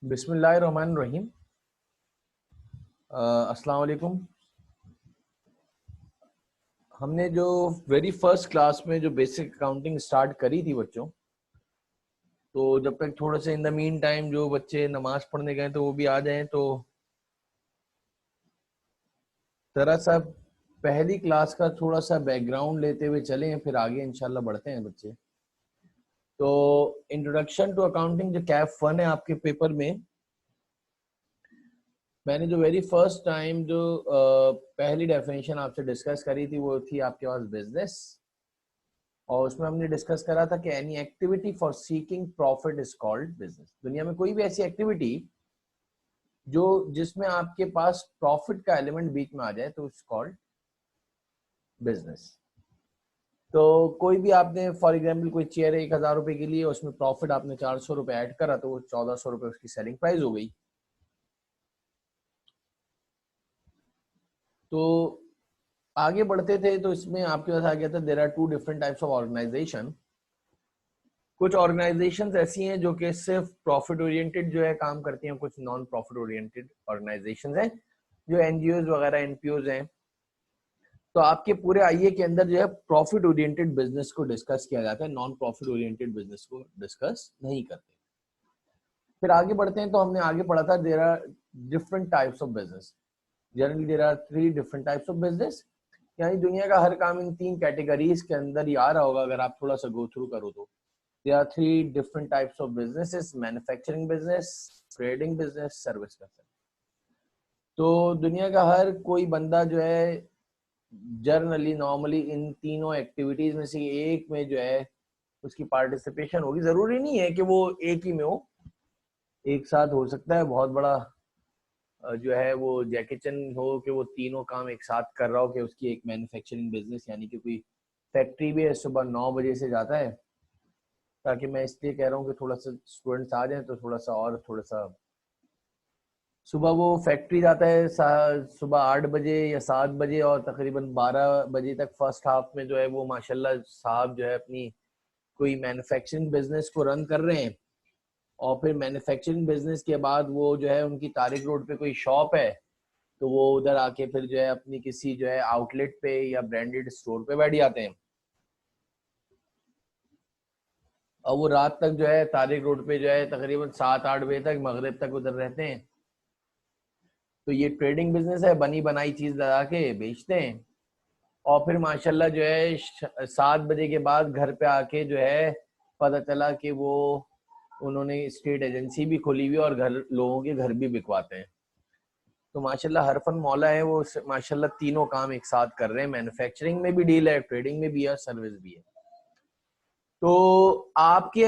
बिस्मिल्लाहिर्रहमानिर्रहीम। अस्सलाम वालेकुम। हमने जो वेरी फर्स्ट क्लास में जो बेसिक अकाउंटिंग स्टार्ट करी थी बच्चों, तो जब तक थोड़ा सा इन द मीन टाइम जो बच्चे नमाज पढ़ने गए तो वो भी आ जाएं, तो जरा सा पहली क्लास का थोड़ा सा बैकग्राउंड लेते हुए चलें, फिर आगे इंशाल्लाह बढ़ते हैं बच्चे। तो इंट्रोडक्शन टू अकाउंटिंग जो कैफ 1 है आपके पेपर में, मैंने जो वेरी फर्स्ट टाइम जो पहली डेफिनेशन आपसे डिस्कस करी थी वो थी आपके पास बिजनेस, और उसमें हमने डिस्कस करा था कि any activity for seeking profit is called business. दुनिया में कोई भी ऐसी एक्टिविटी जो जिसमें आपके पास प्रॉफिट का एलिमेंट बीच में आ जाए तो इट्स कॉल्ड बिजनेस। तो कोई भी आपने फॉर एग्जांपल कोई चेयर 1,000 रुपए की लिए, उसमें प्रॉफिट आपने 400 रुपए ऐड करा तो वो 1,400 रुपए उसकी सेलिंग प्राइस हो गई। तो आगे बढ़ते थे तो इसमें आपके पास आ गया था there are two different types of organisation. कुछ ऑर्गेनाइजेशंस ऐसी हैं जो कि सिर्फ प्रॉफिट ओरिएंटेड जो है काम करती हैं, कुछ नॉन प्रॉफिट ओरिएंटेड ऑर्गेनाइजेशंस हैं जो एनजीओज वगैरह एनपीओज हैं। तो आपके पूरे आईए के अंदर जो है प्रॉफिट ओरिएंटेड बिजनेस को डिस्कस किया जाता है, नॉन प्रॉफिट ओरिएंटेड बिजनेस को डिस्कस नहीं करते। फिर आगे बढ़ते हैं तो हमने आगे पढ़ा था there are different types of business. Generally there are 3 different types of business. यानी दुनिया का हर काम इन 3 कैटेगरीज के अंदर ही आ रहा होगा अगर आप थोड़ा सा गो थ्रू करो तो। There are 3 different types of businesses: manufacturing business, trading business, service business. तो दुनिया का हर कोई बंदा जो है जनरली नॉर्मली इन तीनों एक्टिविटीज में से एक में जो है उसकी पार्टिसिपेशन होगी। जरूरी नहीं है कि वो एक ही में हो, एक साथ हो सकता है। बहुत बड़ा जो है वो जैकी चैन हो कि वो तीनों काम एक साथ कर रहा हो, कि उसकी एक मैन्युफैक्चरिंग बिजनेस यानी कि कोई फैक्ट्री भी है, सुबह 9 बजे से जाता है। ताकि मैं इसलिए कह रहा हूँ कि थोड़ा सा स्टूडेंट्स आ जाएं तो थोड़ा सा सुबह वो फैक्ट्री जाता है सुबह 8 बजे या 7 बजे, और तकरीबन 12 बजे तक फर्स्ट हाफ में जो है वो माशाल्लाह साहब जो है अपनी कोई मैन्युफैक्चरिंग बिजनेस को रन कर रहे हैं। और फिर मैन्युफैक्चरिंग बिजनेस के बाद वो जो है उनकी तारिक रोड पे कोई शॉप है, तो वो उधर आके फिर जो है अपनी किसी जो है आउटलेट पे या ब्रांडेड स्टोर पे बैठ जाते हैं, और वो रात तक जो है तारिक रोड पे जो है तकरीबन 7-8 बजे तक मगरिब तक उधर रहते हैं। तो ये ट्रेडिंग बिजनेस है, बनी बनाई चीज लगा के बेचते हैं। और फिर माशाल्लाह जो है 7 बजे के बाद घर पे आके जो है पता चला कि वो उन्होंने स्टेट एजेंसी भी खोली हुई और घर लोगों के घर भी बिकवाते हैं। तो माशाल्लाह हर फन मौला है, वो माशाल्लाह तीनों काम एक साथ कर रहे हैं। मैन्युफैक्चरिंग में भी डील है, ट्रेडिंग में भी है, सर्विस भी है। तो आपके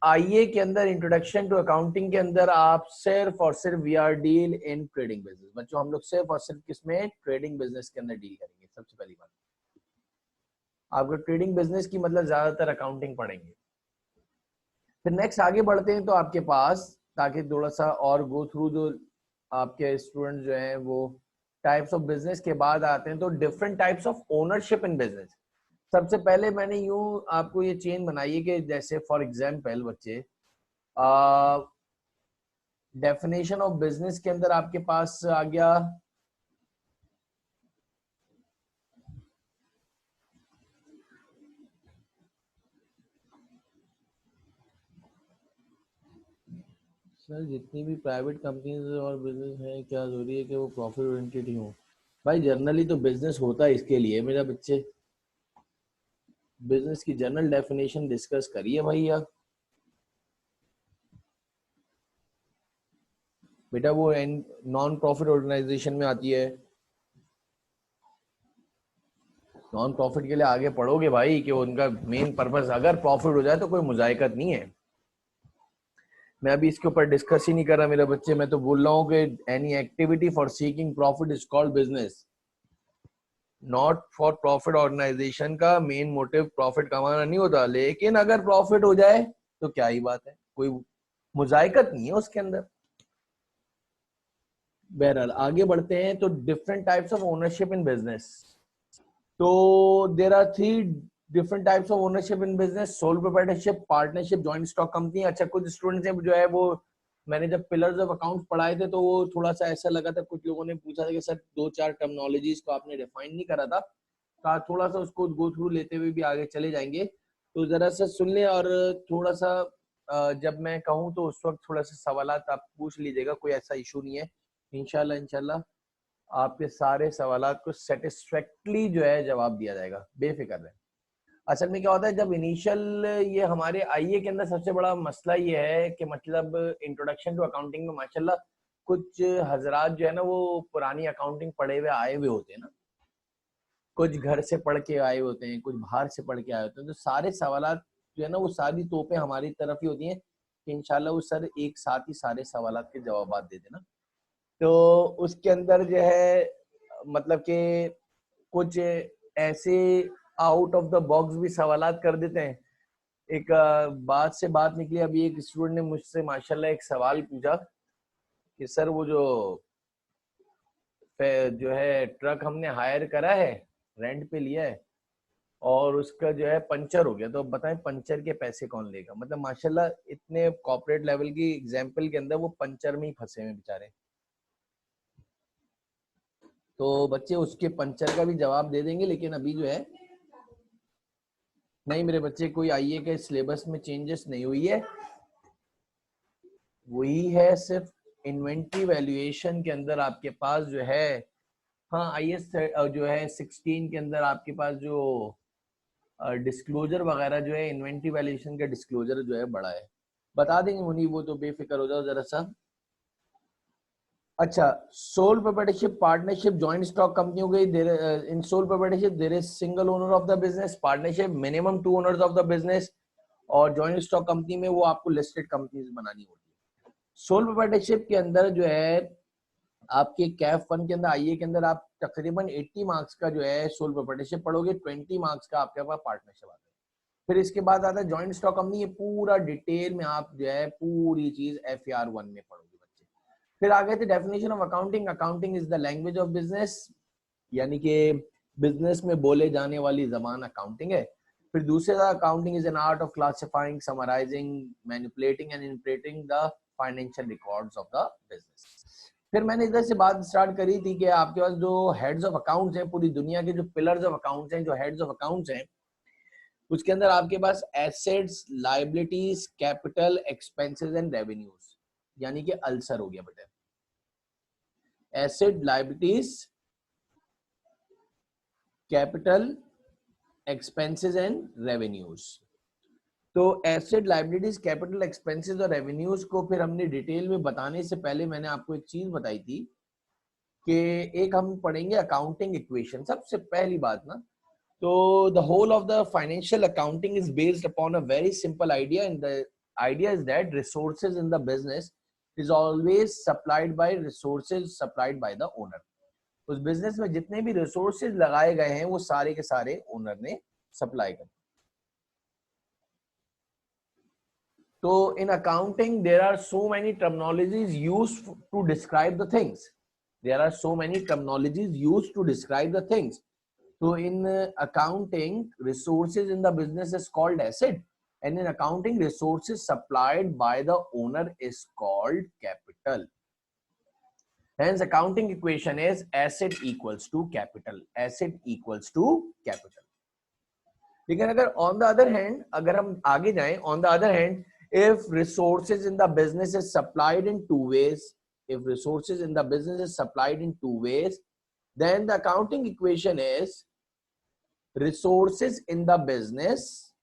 आईए के अंदर इंट्रोडक्शन टू अकाउंटिंग के अंदर आप सिर्फ और सिर्फ we are deal in trading business. बच्चों हम लोग सिर्फ और सिर्फ किसमें, ट्रेडिंग बिजनेस के अंदर डील करेंगे। सबसे पहली बात, आपको ट्रेडिंग बिजनेस की मतलब ज्यादातर अकाउंटिंग पढ़ेंगे। फिर नेक्स्ट आगे बढ़ते हैं तो आपके पास, ताकि थोड़ा सा और गो थ्रू जो आपके स्टूडेंट जो हैं वो टाइप्स ऑफ बिजनेस के बाद आते हैं, तो different types of ownership in business. सबसे पहले मैंने यूं आपको ये चेन बनाई है कि जैसे फॉर एग्जांपल बच्चे, डेफिनेशन ऑफ बिजनेस के अंदर आपके पास आ गया सर जितनी भी प्राइवेट कंपनीज और बिजनेस हैं क्या जरूरी है कि वो प्रॉफिट ओरिएंटेड ही हो? भाई जनरली तो बिजनेस होता है इसके लिए मेरा बच्चे। बिजनेस की जनरल डेफिनेशन डिस्कस करिए भैया। बेटा वो नॉन प्रॉफिट ऑर्गेनाइजेशन में आती है। नॉन प्रॉफिट के लिए आगे पढ़ोगे भाई कि उनका मेन पर्पस अगर प्रॉफिट हो जाए तो कोई मुजायकत नहीं है। मैं अभी इसके ऊपर डिस्कस ही नहीं कर रहा मेरे बच्चे, मैं तो बोल रहा हूँ कि any activity for seeking profit is called business. Not for profit organisation का मेन मोटिव प्रॉफिट कमाना नहीं होता, लेकिन अगर प्रॉफिट हो जाए तो क्या ही बात है, कोई मुजायकत नहीं है उसके अंदर। बहरहाल आगे बढ़ते हैं तो different types of ownership in business. तो there are 3 different types of ownership in business: sole proprietorship, partnership, joint stock company. अच्छा कुछ स्टूडेंट्स हैं जो है वो मैंने जब पिलर्स ऑफ अकाउंट पढ़ाए थे तो वो थोड़ा सा ऐसा लगा था, कुछ लोगों ने पूछा था कि सर 2-4 टर्मिनोलॉजीज को आपने डिफाइन नहीं करा था, तो थोड़ा सा उसको गो थ्रू लेते हुए भी आगे चले जाएंगे। तो जरा सा सुन लें, और थोड़ा सा जब मैं कहूँ तो उस वक्त थोड़ा सा सवालात आप पूछ लीजिएगा, कोई ऐसा इशू नहीं है। इंशाल्लाह आपके सारे सवालात को सेटिस्फैक्टली जो है जवाब दिया जाएगा, बेफिक्र रहें। असल में क्या होता है, जब इनिशियल ये हमारे आईए के अंदर सबसे बड़ा मसला ये है कि मतलब इंट्रोडक्शन टू अकाउंटिंग में माशाल्लाह कुछ हजरात जो है ना वो पुरानी अकाउंटिंग पढ़े हुए आए हुए होते हैं ना, कुछ घर से पढ़ के आए होते हैं, कुछ बाहर से पढ़ के आए होते हैं, तो सारे सवालात जो है ना वो सारी तोपें हमारी तरफ ही होती हैं कि इंशाल्लाह वो सर एक साथ ही सारे सवालात के जवाब दे देना। तो उसके अंदर जो है मतलब कि कुछ ऐसे आउट ऑफ द बॉक्स भी सवालात कर देते हैं। एक बात से बात निकली, अभी एक स्टूडेंट ने मुझसे माशाल्लाह एक सवाल पूछा कि सर वो जो है ट्रक हमने हायर करा है, रेंट पे लिया है, और उसका जो है पंचर हो गया, तो बताएं पंचर के पैसे कौन लेगा। मतलब माशाल्लाह इतने कॉर्पोरेट लेवल की एग्जाम्पल के अंदर वो पंचर में ही फंसे हुए बेचारे। तो बच्चे उसके पंचर का भी जवाब दे देंगे, लेकिन अभी जो है नहीं मेरे बच्चे, कोई आईए के सिलेबस में चेंजेस नहीं हुई है, वही है सिर्फ इन्वेंट्री वैल्यूएशन के अंदर आपके पास जो है, हाँ आईएस जो है 16 के अंदर आपके पास जो डिस्क्लोजर वगैरह जो है, इन्वेंट्री वैल्यूएशन का डिस्क्लोजर जो है बड़ा है, बता देंगे मुनीब, वो तो बेफिक्र हो जाओ जरा सा। अच्छा, sole proprietorship, partnership, joint stock company हो गई। In sole proprietorship there is single owner of the business, partnership minimum 2 owners of the business, और जॉइंट स्टॉक कंपनी में वो आपको लिस्टेड कंपनीज बनानी होती है। सोल प्रोप्राइटरशिप के अंदर जो है आपके कैफ फंड के अंदर आईए के अंदर आप तकरीबन 80 मार्क्स का जो है सोल प्रोप्राइटरशिप पढ़ोगे, 20 मार्क्स का आपके पास पार्टनरशिप आता है। फिर इसके बाद आता है जॉइंट स्टॉक कंपनी, ये पूरा डिटेल में आप जो है पूरी चीज FER1 में पढ़ोगे बच्चे। फिर आगे थे definition of accounting, accounting is the language of business, यानी कि बिजनेस में बोले जाने वाली जबान अकाउंटिंग है। फिर दूसरा accounting is an art of classifying, summarising, manipulating and interpreting the financial records of the business. फिर मैंने इधर से बात स्टार्ट करी थी कि आपके पास जो हेड्स ऑफ अकाउंट्स हैं, पूरी दुनिया के जो पिलर्स ऑफ अकाउंट्स हैं, जो हेड्स ऑफ अकाउंट्स हैं, उसके अंदर आपके पास assets, liabilities, capital, expenses and revenues, यानी कि अल्सर हो गया बेटा, asset, liabilities, capital, expenses and revenues. तो एसेट, लायबिलिटीज, कैपिटल, एक्सपेंसेस और रेवेन्यूज को फिर हमने डिटेल में बताने से पहले मैंने आपको एक चीज बताई थी कि एक हम पढ़ेंगे अकाउंटिंग इक्वेशन। सबसे पहली बात ना, तो the whole of the financial accounting is based upon a very simple idea, and the idea is that resources in the business is always supplied by resources supplied by the owner. उस business में जितने भी resources लगाए गए हैं वो सारे के सारे ओनर ने सप्लाई कर। तो in accounting there are so many terminologies used to describe the things. There are so many terminologies used to describe the things. So in accounting, resources in the business is called asset, and in accounting, resources supplied by the owner is called capital. Hence, accounting equation is asset equals to capital. Asset equals to capital. लेकिन अगर on the other hand, अगर हम आगे जाएं, on the other hand, if resources in the business is supplied in two ways, if resources in the business is supplied in two ways, then the accounting equation is resources in the business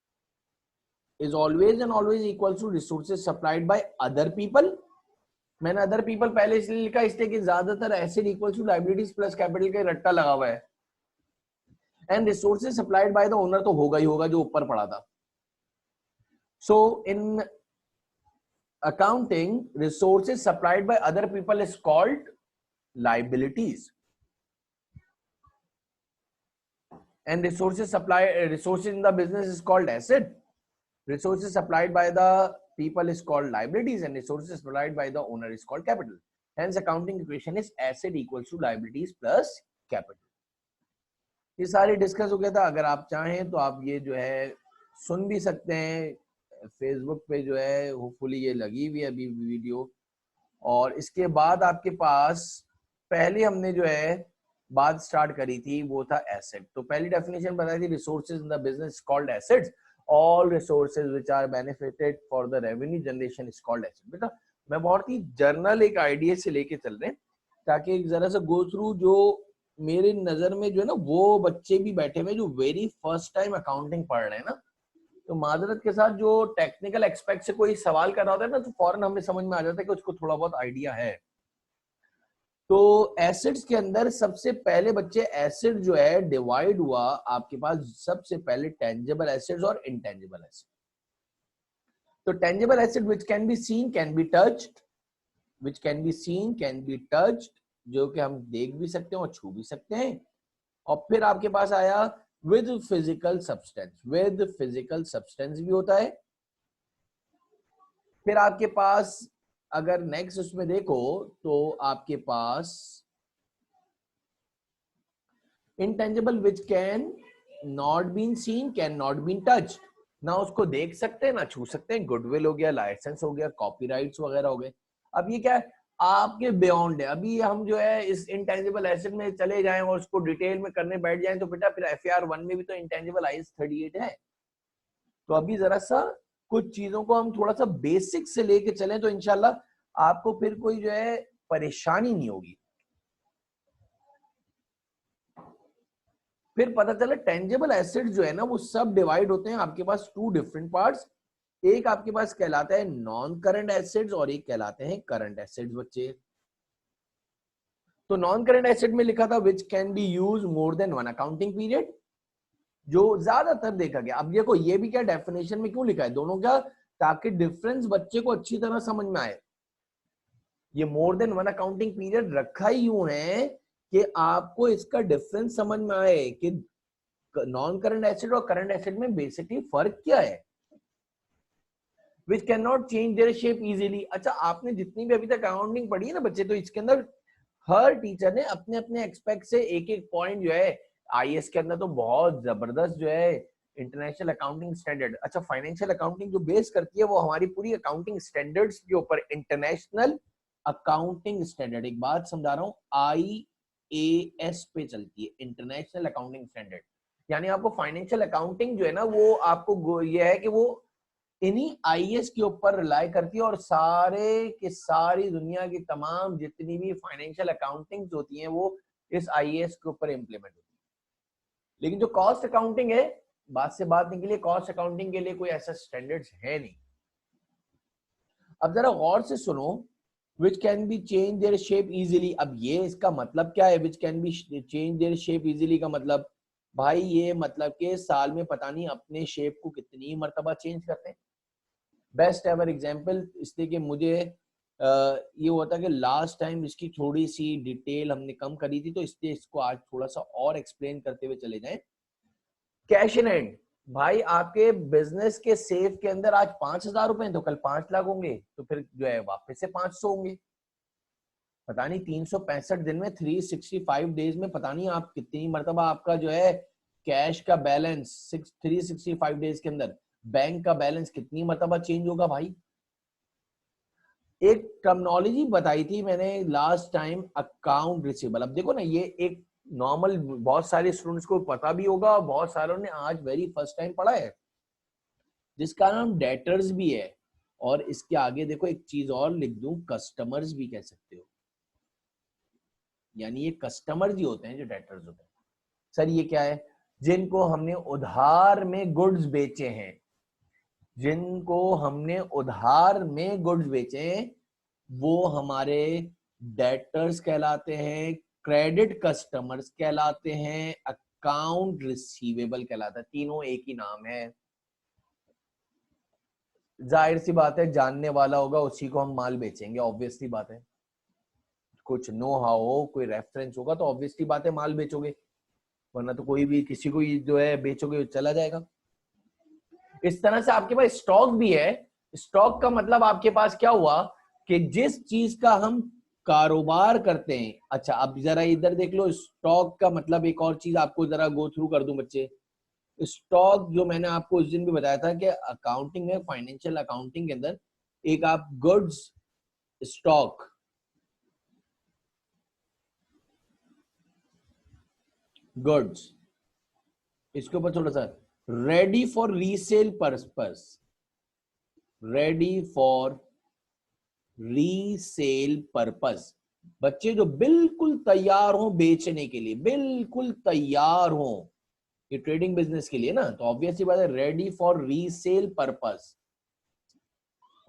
is always and always equal to resources supplied by other people. मैंने other people पहले इसलिए लिखा इसलिए कि ज्यादातर asset equal to liabilities plus capital का रट्टा लगा हुआ है, and resources supplied by the owner तो होगा ही होगा जो ऊपर पड़ा था। So in accounting resources supplied by other people is called liabilities, and resources in the business is called asset. Resources supplied by the people is called liabilities, and resources supplied by the owner is called capital. Hence accounting equation is asset equals to liabilities plus capital. ये सारे discuss हो गया था। अगर आप चाहें तो आप ये जो है सुन भी सकते हैं, फेसबुक पे जो है होपफुली ये लगी हुई है अभी वीडियो, और इसके बाद आपके पास पहले हमने जो है बात स्टार्ट करी थी वो था एसेट। तो पहली डेफिनेशन बताई थी, resources in the business called assets, all resources which are benefited for the revenue generation is called asset. बेटा मैं बहुत ही जर्नल एक आइडिया से लेके चल रहे हैं ताकि एक जरा सा गो थ्रू, जो मेरे नजर में जो है ना वो बच्चे भी बैठे हुए जो वेरी फर्स्ट टाइम अकाउंटिंग पढ़ रहे हैं ना, तो माजरत के साथ जो टेक्निकल एक्सपेक्ट से कोई सवाल कर रहा होता है ना तो फौरन हमें समझ में आ जाता है कि उसको थोड़ा बहुत आइडिया है। तो एसिड्स के अंदर सबसे पहले बच्चे एसिड जो है डिवाइड हुआ आपके पास सबसे पहले टेंजिबल एसिड्स और इनटेंजिबल एसिड। तो tangible acid which can be seen can be touched, which can be seen can be touched, जो कि हम देख भी सकते हैं और छू भी सकते हैं। और फिर आपके पास आया with physical substance, with physical substance भी होता है। फिर आपके पास अगर नेक्स्ट उसमें देखो तो आपके पास intangible which can not been seen can not been touched, ना उसको देख सकते हैं ना छू सकते हैं। गुडविल हो गया, लाइसेंस हो गया, कॉपीराइट्स वगैरह हो गए। अब ये क्या है, आपके बियॉन्ड है। अभी हम जो है इस इंटेंजिबल एसेट में चले जाएं और उसको डिटेल में करने बैठ जाएं तो बेटा फिर FAR 1 में भी तो इंटेंजिबल IS 38 है। तो अभी जरा सा कुछ चीजों को हम थोड़ा सा बेसिक से लेके चलें तो इंशाल्लाह आपको फिर कोई जो है परेशानी नहीं होगी। फिर पता चला टेंजिबल एसेट जो है ना वो सब डिवाइड होते हैं आपके पास टू डिफरेंट पार्ट्स। एक आपके पास कहलाता है नॉन करंट एसेट्स और एक कहलाते हैं करंट एसेट्स बच्चे। तो नॉन करंट एसेट में लिखा था which can B use more than one accounting period, जो ज्यादातर देखा गया। अब देखो ये भी क्या डेफिनेशन में क्यों लिखा है दोनों का, ताकि डिफरेंस बच्चे को अच्छी तरह समझ में आए। ये मोर देन वन अकाउंटिंग पीरियड रखा ही यूं है कि आपको इसका डिफरेंस समझ में आए कि नॉन करंट एसेट और करंट एसेट में बेसिकली फर्क क्या है। विच can not change their shape easily. अच्छा आपने जितनी भी अभी तक अकाउंटिंग पढ़ी है ना बच्चे, तो इसके अंदर हर टीचर ने अपने अपने एक्सपेक्ट से एक एक पॉइंट जो है, IS के अंदर तो बहुत जबरदस्त जो है इंटरनेशनल अकाउंटिंग स्टैंडर्ड। अच्छा फाइनेंशियल अकाउंटिंग जो बेस करती है वो हमारी पूरी अकाउंटिंग स्टैंडर्ड्स के ऊपर, इंटरनेशनल अकाउंटिंग स्टैंडर्ड, एक बात समझा रहा हूँ, IAS पे चलती है, इंटरनेशनल अकाउंटिंग स्टैंडर्ड। यानी आपको फाइनेंशियल अकाउंटिंग जो है ना वो आपको ये है कि वो इन्हीं IAS के ऊपर रिलाई करती है और सारे के सारी दुनिया की तमाम जितनी भी फाइनेंशियल अकाउंटिंग होती हैं वो इस IAS के ऊपर इंप्लीमेंट होती है। लेकिन जो कॉस्ट अकाउंटिंग है, बात से बात निकली, कॉस्ट अकाउंटिंग के लिए कोई ऐसा स्टैंडर्ड्स है नहीं। अब जरा गौर से सुनो, विच can B change their shape easily. अब ये इसका मतलब क्या है, विच can B change their shape easily का मतलब भाई ये मतलब कि साल में पता नहीं अपने शेप को कितनी मर्तबा चेंज करते हैं। बेस्ट एवर एग्जाम्पल इसलिए कि मुझे ये हुआ था कि लास्ट टाइम इसकी थोड़ी सी डिटेल हमने कम करी थी, तो इसलिए इसको आज थोड़ा सा और एक्सप्लेन करते हुए चले जाएं। कैश इन हैंड, भाई आपके बिजनेस के सेफ के अंदर आज 5,000 रुपए तो कल 5 लाख होंगे, तो फिर जो है वापस से 500 होंगे। पता नहीं 365 दिन में 365 डेज में पता नहीं आप कितनी मरतबा आपका जो है कैश का बैलेंस 365 डेज के अंदर बैंक का बैलेंस कितनी मरतबा चेंज होगा भाई। एक टर्मिनोलॉजी बताई थी मैंने लास्ट टाइम, अकाउंट रिसीवेबल। अब देखो ना ये एक नॉर्मल बहुत सारे स्टूडेंट्स को पता भी होगा और बहुत सारों ने आज वेरी फर्स्ट टाइम पढ़ा है, जिसका नाम डेटर्स भी है। और इसके आगे देखो एक चीज और लिख दूं, कस्टमर्स भी कह सकते हो। यानी ये कस्टमर्स ही होते हैं जो डेटर्स होते हैं। सर ये क्या है, जिनको हमने उधार में गुड्स बेचे हैं, जिनको हमने उधार में गुड्स बेचे वो हमारे डेटर्स कहलाते हैं, क्रेडिट कस्टमर्स कहलाते हैं, अकाउंट रिसीवेबल कहलाता है। तीनों एक ही नाम है। जाहिर सी बात है जानने वाला होगा उसी को हम माल बेचेंगे, ऑब्वियसली बात है। कुछ नो हाउ हो, कोई रेफरेंस होगा तो ऑब्वियसली बात है माल बेचोगे, वरना तो कोई भी किसी को जो है बेचोगे चला जाएगा। इस तरह से आपके पास स्टॉक भी है। स्टॉक का मतलब आपके पास क्या हुआ कि जिस चीज का हम कारोबार करते हैं। अच्छा अब जरा इधर देख लो, स्टॉक का मतलब एक और चीज आपको जरा गो थ्रू कर दूं बच्चे। स्टॉक जो मैंने आपको उस दिन भी बताया था कि अकाउंटिंग में, फाइनेंशियल अकाउंटिंग के अंदर एक आप गुड्स स्टॉक, गुड्स, इसके ऊपर थोड़ा सा ready for resale purpose, ready for resale purpose, बच्चे जो बिल्कुल तैयार हो बेचने के लिए, बिल्कुल तैयार हो, ये ट्रेडिंग बिजनेस के लिए ना, तो ऑब्वियसली बात है रेडी फॉर रीसेल पर्पस।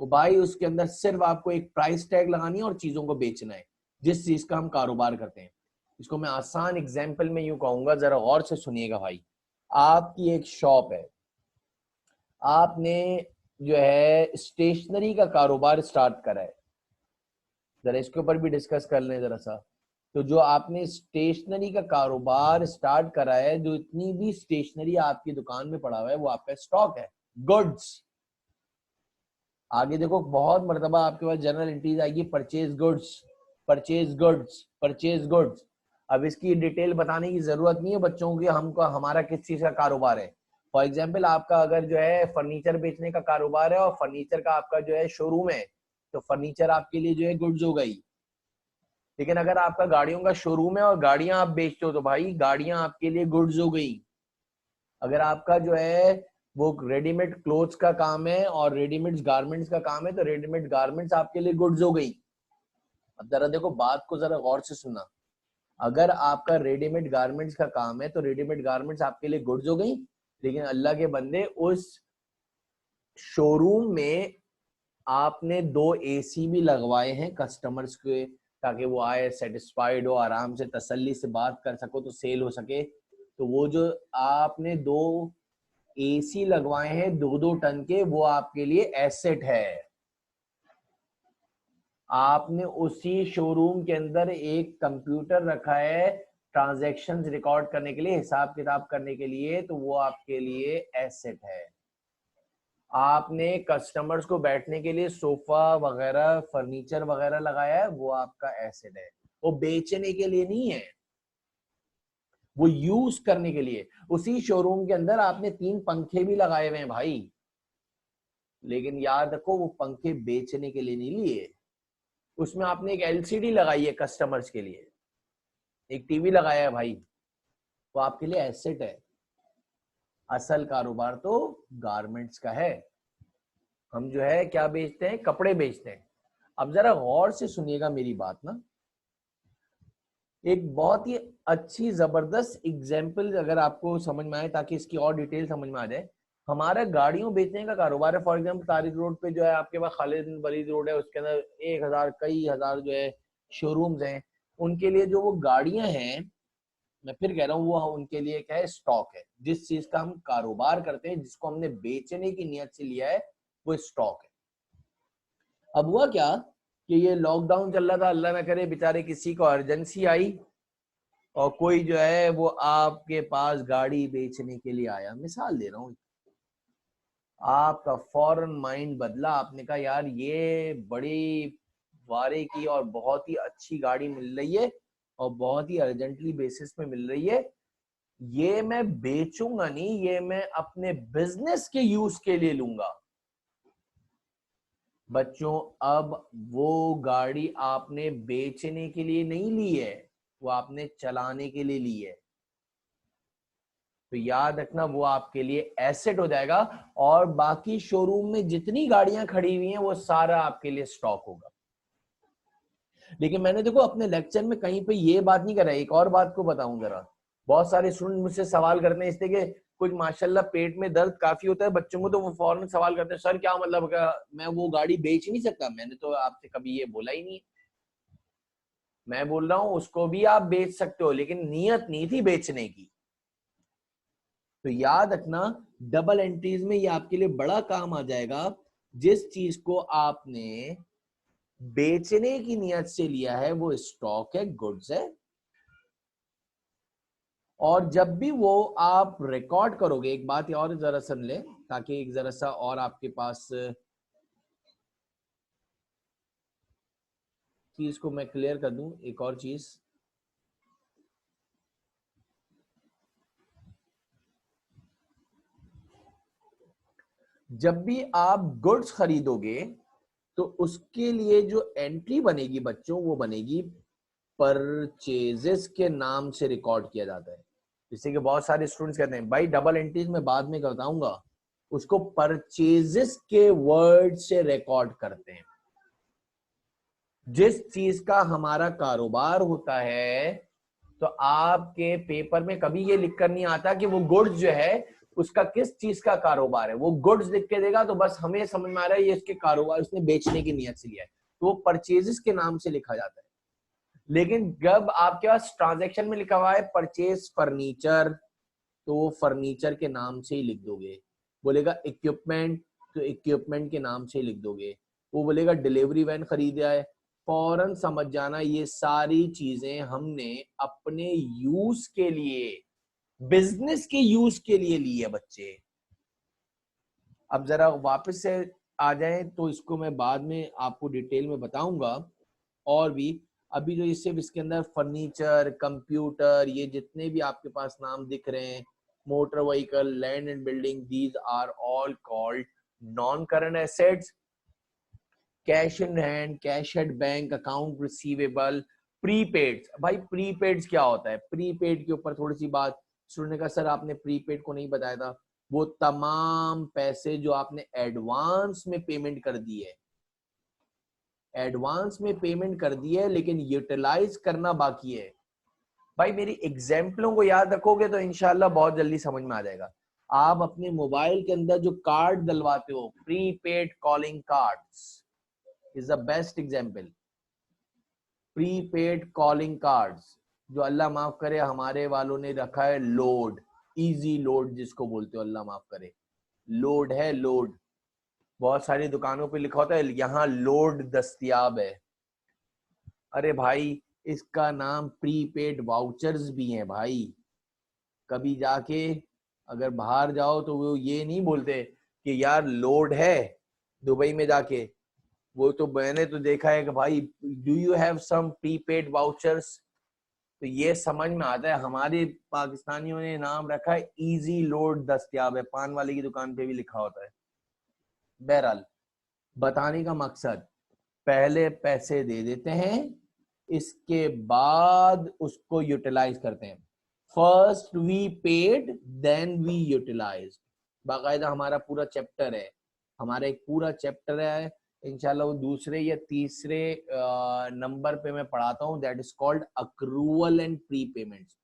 वो भाई उसके अंदर सिर्फ आपको एक प्राइस टैग लगानी है और चीजों को बेचना है, जिस चीज का हम कारोबार करते हैं। इसको मैं आसान एग्जाम्पल में यूं कहूंगा, जरा गौर से सुनिएगा भाई। आपकी एक शॉप है, आपने जो है स्टेशनरी का कारोबार स्टार्ट करा है, जरा इसके ऊपर भी डिस्कस कर लें जरा सा। तो जो आपने स्टेशनरी का कारोबार स्टार्ट करा है, जो इतनी भी स्टेशनरी आपकी दुकान में पड़ा हुआ है, वो आपका स्टॉक है, गुड्स। आगे देखो बहुत मर्तबा आपके पास जनरल एंट्रीज आएगी, purchase goods, purchase goods, purchase goods. अब इसकी डिटेल बताने की जरूरत नहीं है बच्चों की, हमको हमारा किस चीज का कारोबार है। फॉर एग्जाम्पल आपका अगर जो है फर्नीचर बेचने का कारोबार है और फर्नीचर का आपका जो है शोरूम है, तो फर्नीचर आपके लिए जो है गुड्स हो गई। लेकिन अगर आपका गाड़ियों का शोरूम है और गाड़ियां आप बेचते हो, तो भाई गाड़ियां आपके लिए गुड्स हो गई। अगर आपका जो है वो रेडीमेड क्लोथ्स का काम है और रेडीमेड गारमेंट्स का काम है, तो रेडीमेड गारमेंट्स आपके लिए गुड्स हो गई। अब जरा देखो बात को जरा गौर से सुनना, अगर आपका रेडीमेड गारमेंट्स का काम है तो रेडीमेड गारमेंट्स आपके लिए गुड्स हो गई। लेकिन अल्लाह के बंदे, उस शोरूम में आपने 2 एसी भी लगवाए हैं कस्टमर्स के, ताकि वो आए सेटिस्फाइड हो, आराम से तसल्ली से बात कर सको, तो सेल हो सके। तो वो जो आपने 2 एसी लगवाए हैं 2-2 टन के, वो आपके लिए एसेट है। आपने उसी शोरूम के अंदर एक कंप्यूटर रखा है ट्रांजैक्शंस रिकॉर्ड करने के लिए, हिसाब किताब करने के लिए, तो वो आपके लिए एसेट है। आपने कस्टमर्स को बैठने के लिए सोफा वगैरह फर्नीचर वगैरह लगाया है, वो आपका एसेट है। वो बेचने के लिए नहीं है, वो यूज करने के लिए। उसी शोरूम के अंदर आपने 3 पंखे भी लगाए हुए हैं भाई, लेकिन याद रखो वो पंखे बेचने के लिए नहीं लिए। उसमें आपने एक एलसीडी लगाई है कस्टमर्स के लिए, एक टीवी लगाया है भाई, वो आपके लिए एसेट है। असल कारोबार तो गारमेंट्स का है। हम जो है क्या बेचते हैं, कपड़े बेचते हैं। अब जरा गौर से सुनिएगा मेरी बात ना, एक बहुत ही अच्छी जबरदस्त एग्जाम्पल अगर आपको समझ में आए, ताकि इसकी और डिटेल समझ में आ जाए। हमारा गाड़ियों बेचने का कारोबार है। फॉर एग्जाम्पल तारिक रोड पे जो है आपके पास खालिद बिन वलीद रोड है, उसके अंदर 1000 कई हजार जो है शोरूम्स हैं। उनके लिए जो वो गाड़ियां हैं, मैं फिर कह रहा हूँ, वो उनके लिए क्या है, स्टॉक है। जिस चीज का हम कारोबार करते हैं, जिसको हमने बेचने की नियत से लिया है, वो स्टॉक है। अब हुआ क्या कि ये लॉकडाउन चल रहा था, अल्लाह ना करे बेचारे किसी को अर्जेंसी आई और कोई जो है वो आपके पास गाड़ी बेचने के लिए आया, मिसाल दे रहा हूँ, आपका फौरन माइंड बदला, आपने कहा यार ये बड़ी वारे की और बहुत ही अच्छी गाड़ी मिल रही है और बहुत ही अर्जेंटली बेसिस पे मिल रही है, ये मैं बेचूंगा नहीं, ये मैं अपने बिजनेस के यूज के लिए लूंगा। बच्चों, अब वो गाड़ी आपने बेचने के लिए नहीं ली है, वो आपने चलाने के लिए ली है। तो याद रखना वो आपके लिए एसेट हो जाएगा, और बाकी शोरूम में जितनी गाड़ियां खड़ी हुई हैं वो सारा आपके लिए स्टॉक होगा। लेकिन मैंने देखो अपने लेक्चर में कहीं पे ये बात नहीं करा। एक और बात को बताऊं जरा, बहुत सारे स्टूडेंट मुझसे सवाल करते हैं, इसलिए कि कुछ माशाल्लाह पेट में दर्द काफी होता है बच्चों को, तो वो फौरन सवाल करते हैं, सर क्या मतलब क्या मैं वो गाड़ी बेच नहीं सकता? मैंने तो आपसे कभी ये बोला ही नहीं। मैं बोल रहा हूं उसको भी आप बेच सकते हो, लेकिन नियत नहीं थी बेचने की। तो याद रखना डबल एंट्रीज में ये आपके लिए बड़ा काम आ जाएगा। जिस चीज को आपने बेचने की नियत से लिया है वो स्टॉक है, गुड्स है। और जब भी वो आप रिकॉर्ड करोगे, एक बात और जरा सुन ले, ताकि एक जरा सा और आपके पास चीज को मैं क्लियर कर दूं। एक और चीज, जब भी आप गुड्स खरीदोगे तो उसके लिए जो एंट्री बनेगी बच्चों, वो बनेगी परचेजेस के नाम से रिकॉर्ड किया जाता है। जैसे कि बहुत सारे स्टूडेंट्स कहते हैं भाई डबल एंट्रीज में बाद में बताऊंगा, उसको परचेजेस के वर्ड से रिकॉर्ड करते हैं। जिस चीज का हमारा कारोबार होता है, तो आपके पेपर में कभी ये लिख कर नहीं आता कि वो गुड्स जो है उसका किस चीज का कारोबार है। वो गुड्स लिख के देगा तो बस हमें समझ में आ रहा है ये इसके कारोबार, उसने बेचने की नियत से लिया है, तो वो परचेजेस के नाम से लिखा जाता है। लेकिन जब आपके पास ट्रांजैक्शन में लिखा हुआ है परचेज फर्नीचर, तो वो फर्नीचर के नाम से ही लिख दोगे। बोलेगा इक्विपमेंट, तो इक्विपमेंट के नाम से ही लिख दोगे। वो बोलेगा डिलीवरी वैन खरीदा है, फौरन समझ जाना ये सारी चीजें हमने अपने यूज के लिए, बिजनेस के यूज के लिए ली है बच्चे। अब जरा वापस से आ जाएं तो इसको मैं बाद में आपको डिटेल में बताऊंगा। और भी अभी जो सिर्फ इसके अंदर फर्नीचर, कंप्यूटर, ये जितने भी आपके पास नाम दिख रहे हैं, motor vehicle, land and building, these are all called non current assets. Cash in hand, cash at bank, account receivable, prepaid. भाई प्रीपेड क्या होता है? प्रीपेड के ऊपर थोड़ी सी बात सुनने का, सर आपने प्रीपेड को नहीं बताया था। वो तमाम पैसे जो आपने एडवांस में पेमेंट कर दी है, एडवांस में पेमेंट कर दी है लेकिन यूटिलाइज करना बाकी है। भाई मेरी एग्जाम्पलों को याद रखोगे तो इंशाल्लाह बहुत जल्दी समझ में आ जाएगा। आप अपने मोबाइल के अंदर जो कार्ड डलवाते हो, prepaid calling cards is the best example. Prepaid calling cards जो अल्लाह माफ करे हमारे वालों ने रखा है लोड, इजी लोड जिसको बोलते हो, अल्लाह माफ करे, लोड है लोड। बहुत सारी दुकानों पे लिखा होता है यहाँ लोड दस्तयाब है। अरे भाई इसका नाम प्रीपेड वाउचर्स भी हैं भाई। कभी जाके अगर बाहर जाओ तो वो ये नहीं बोलते कि यार लोड है, दुबई में जाके, वो तो मैंने तो देखा है कि भाई do you have some prepaid vouchers. तो ये समझ में आता है हमारे पाकिस्तानियों ने नाम रखा है इजी लोड दस्तयाब है, पान वाले की दुकान पे भी लिखा होता है। बहरहाल बताने का मकसद, पहले पैसे दे देते हैं, इसके बाद उसको यूटिलाइज करते हैं। First we paid then we utilise. बाकायदा हमारा पूरा चैप्टर है, हमारा एक पूरा चैप्टर है, इंशाल्लाह वो दूसरे या तीसरे नंबर पे मैं पढ़ाता हूँ, that is called accrual and pre payments.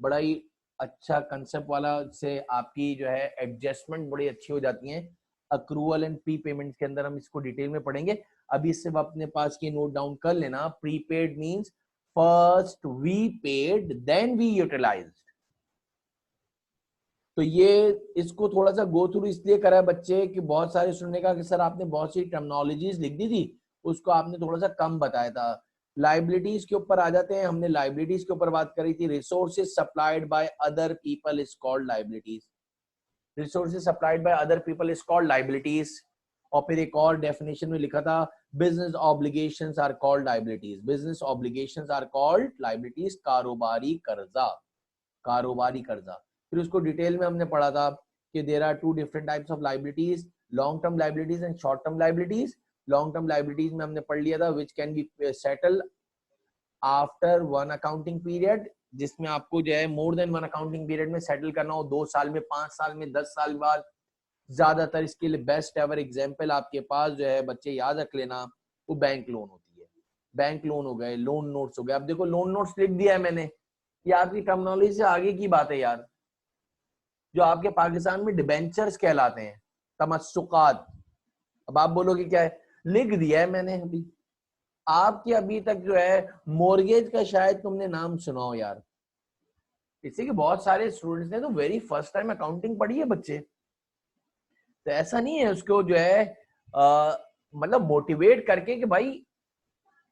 बड़ा ही अच्छा कंसेप्ट वाला, से आपकी जो है एडजस्टमेंट बड़ी अच्छी हो जाती है। अक्रूवल एंड प्री पेमेंट के अंदर हम इसको डिटेल में पढ़ेंगे। अभी सिर्फ अपने पास की नोट डाउन कर लेना, prepaid means first we paid then we utilised. तो ये इसको थोड़ा सा गो थ्रू इसलिए करा है बच्चे कि बहुत सारे सुनने का कि सर आपने बहुत सी टर्मिनोलॉजीज लिख दी थी, उसको आपने थोड़ा सा कम बताया था। लाइबिलिटीज के ऊपर आ जाते हैं, हमने लाइबिलिटीज के ऊपर बात करी थी। Resources supplied by other people is called liabilities. Resources supplied by other people is called liabilities. और फिर एक और डेफिनेशन में लिखा था business obligations are called liabilities. Business obligations are called liabilities, कारोबारी कर्जा, कारोबारी कर्जा। फिर उसको डिटेल में हमने पढ़ा था कि there are two different types of liabilities, long term liabilities and short term liabilities. Long term liabilities में हमने पढ़ लिया था which can be settle after one accounting period, जिसमें आपको जो है more than one accounting period में सेटल करना हो, 2 साल में, 5 साल में, 10 साल बाद। ज्यादातर इसके लिए बेस्ट एवर एग्जांपल आपके पास जो है बच्चे याद रख लेना, वो बैंक लोन होती है। बैंक लोन हो गए, लोन नोट्स हो गए। अब देखो लोन नोट्स लिख दिया है मैंने, ये आपकी टर्मिनोलॉजी से आगे की बात है यार। जो आपके पाकिस्तान में डिबेंचर्स कहलाते हैं, तमस्सुकात। अब आप बोलोगे क्या है, लिख दिया है मैंने अभी। आपके अभी तक जो है मॉर्गेज का शायद तुमने नाम सुना हो यार। इससे कि बहुत सारे स्टूडेंट्स ने तो वेरी फर्स्ट टाइम अकाउंटिंग पढ़ी है बच्चे। तो ऐसा नहीं है, उसको जो है मतलब मोटिवेट करके कि भाई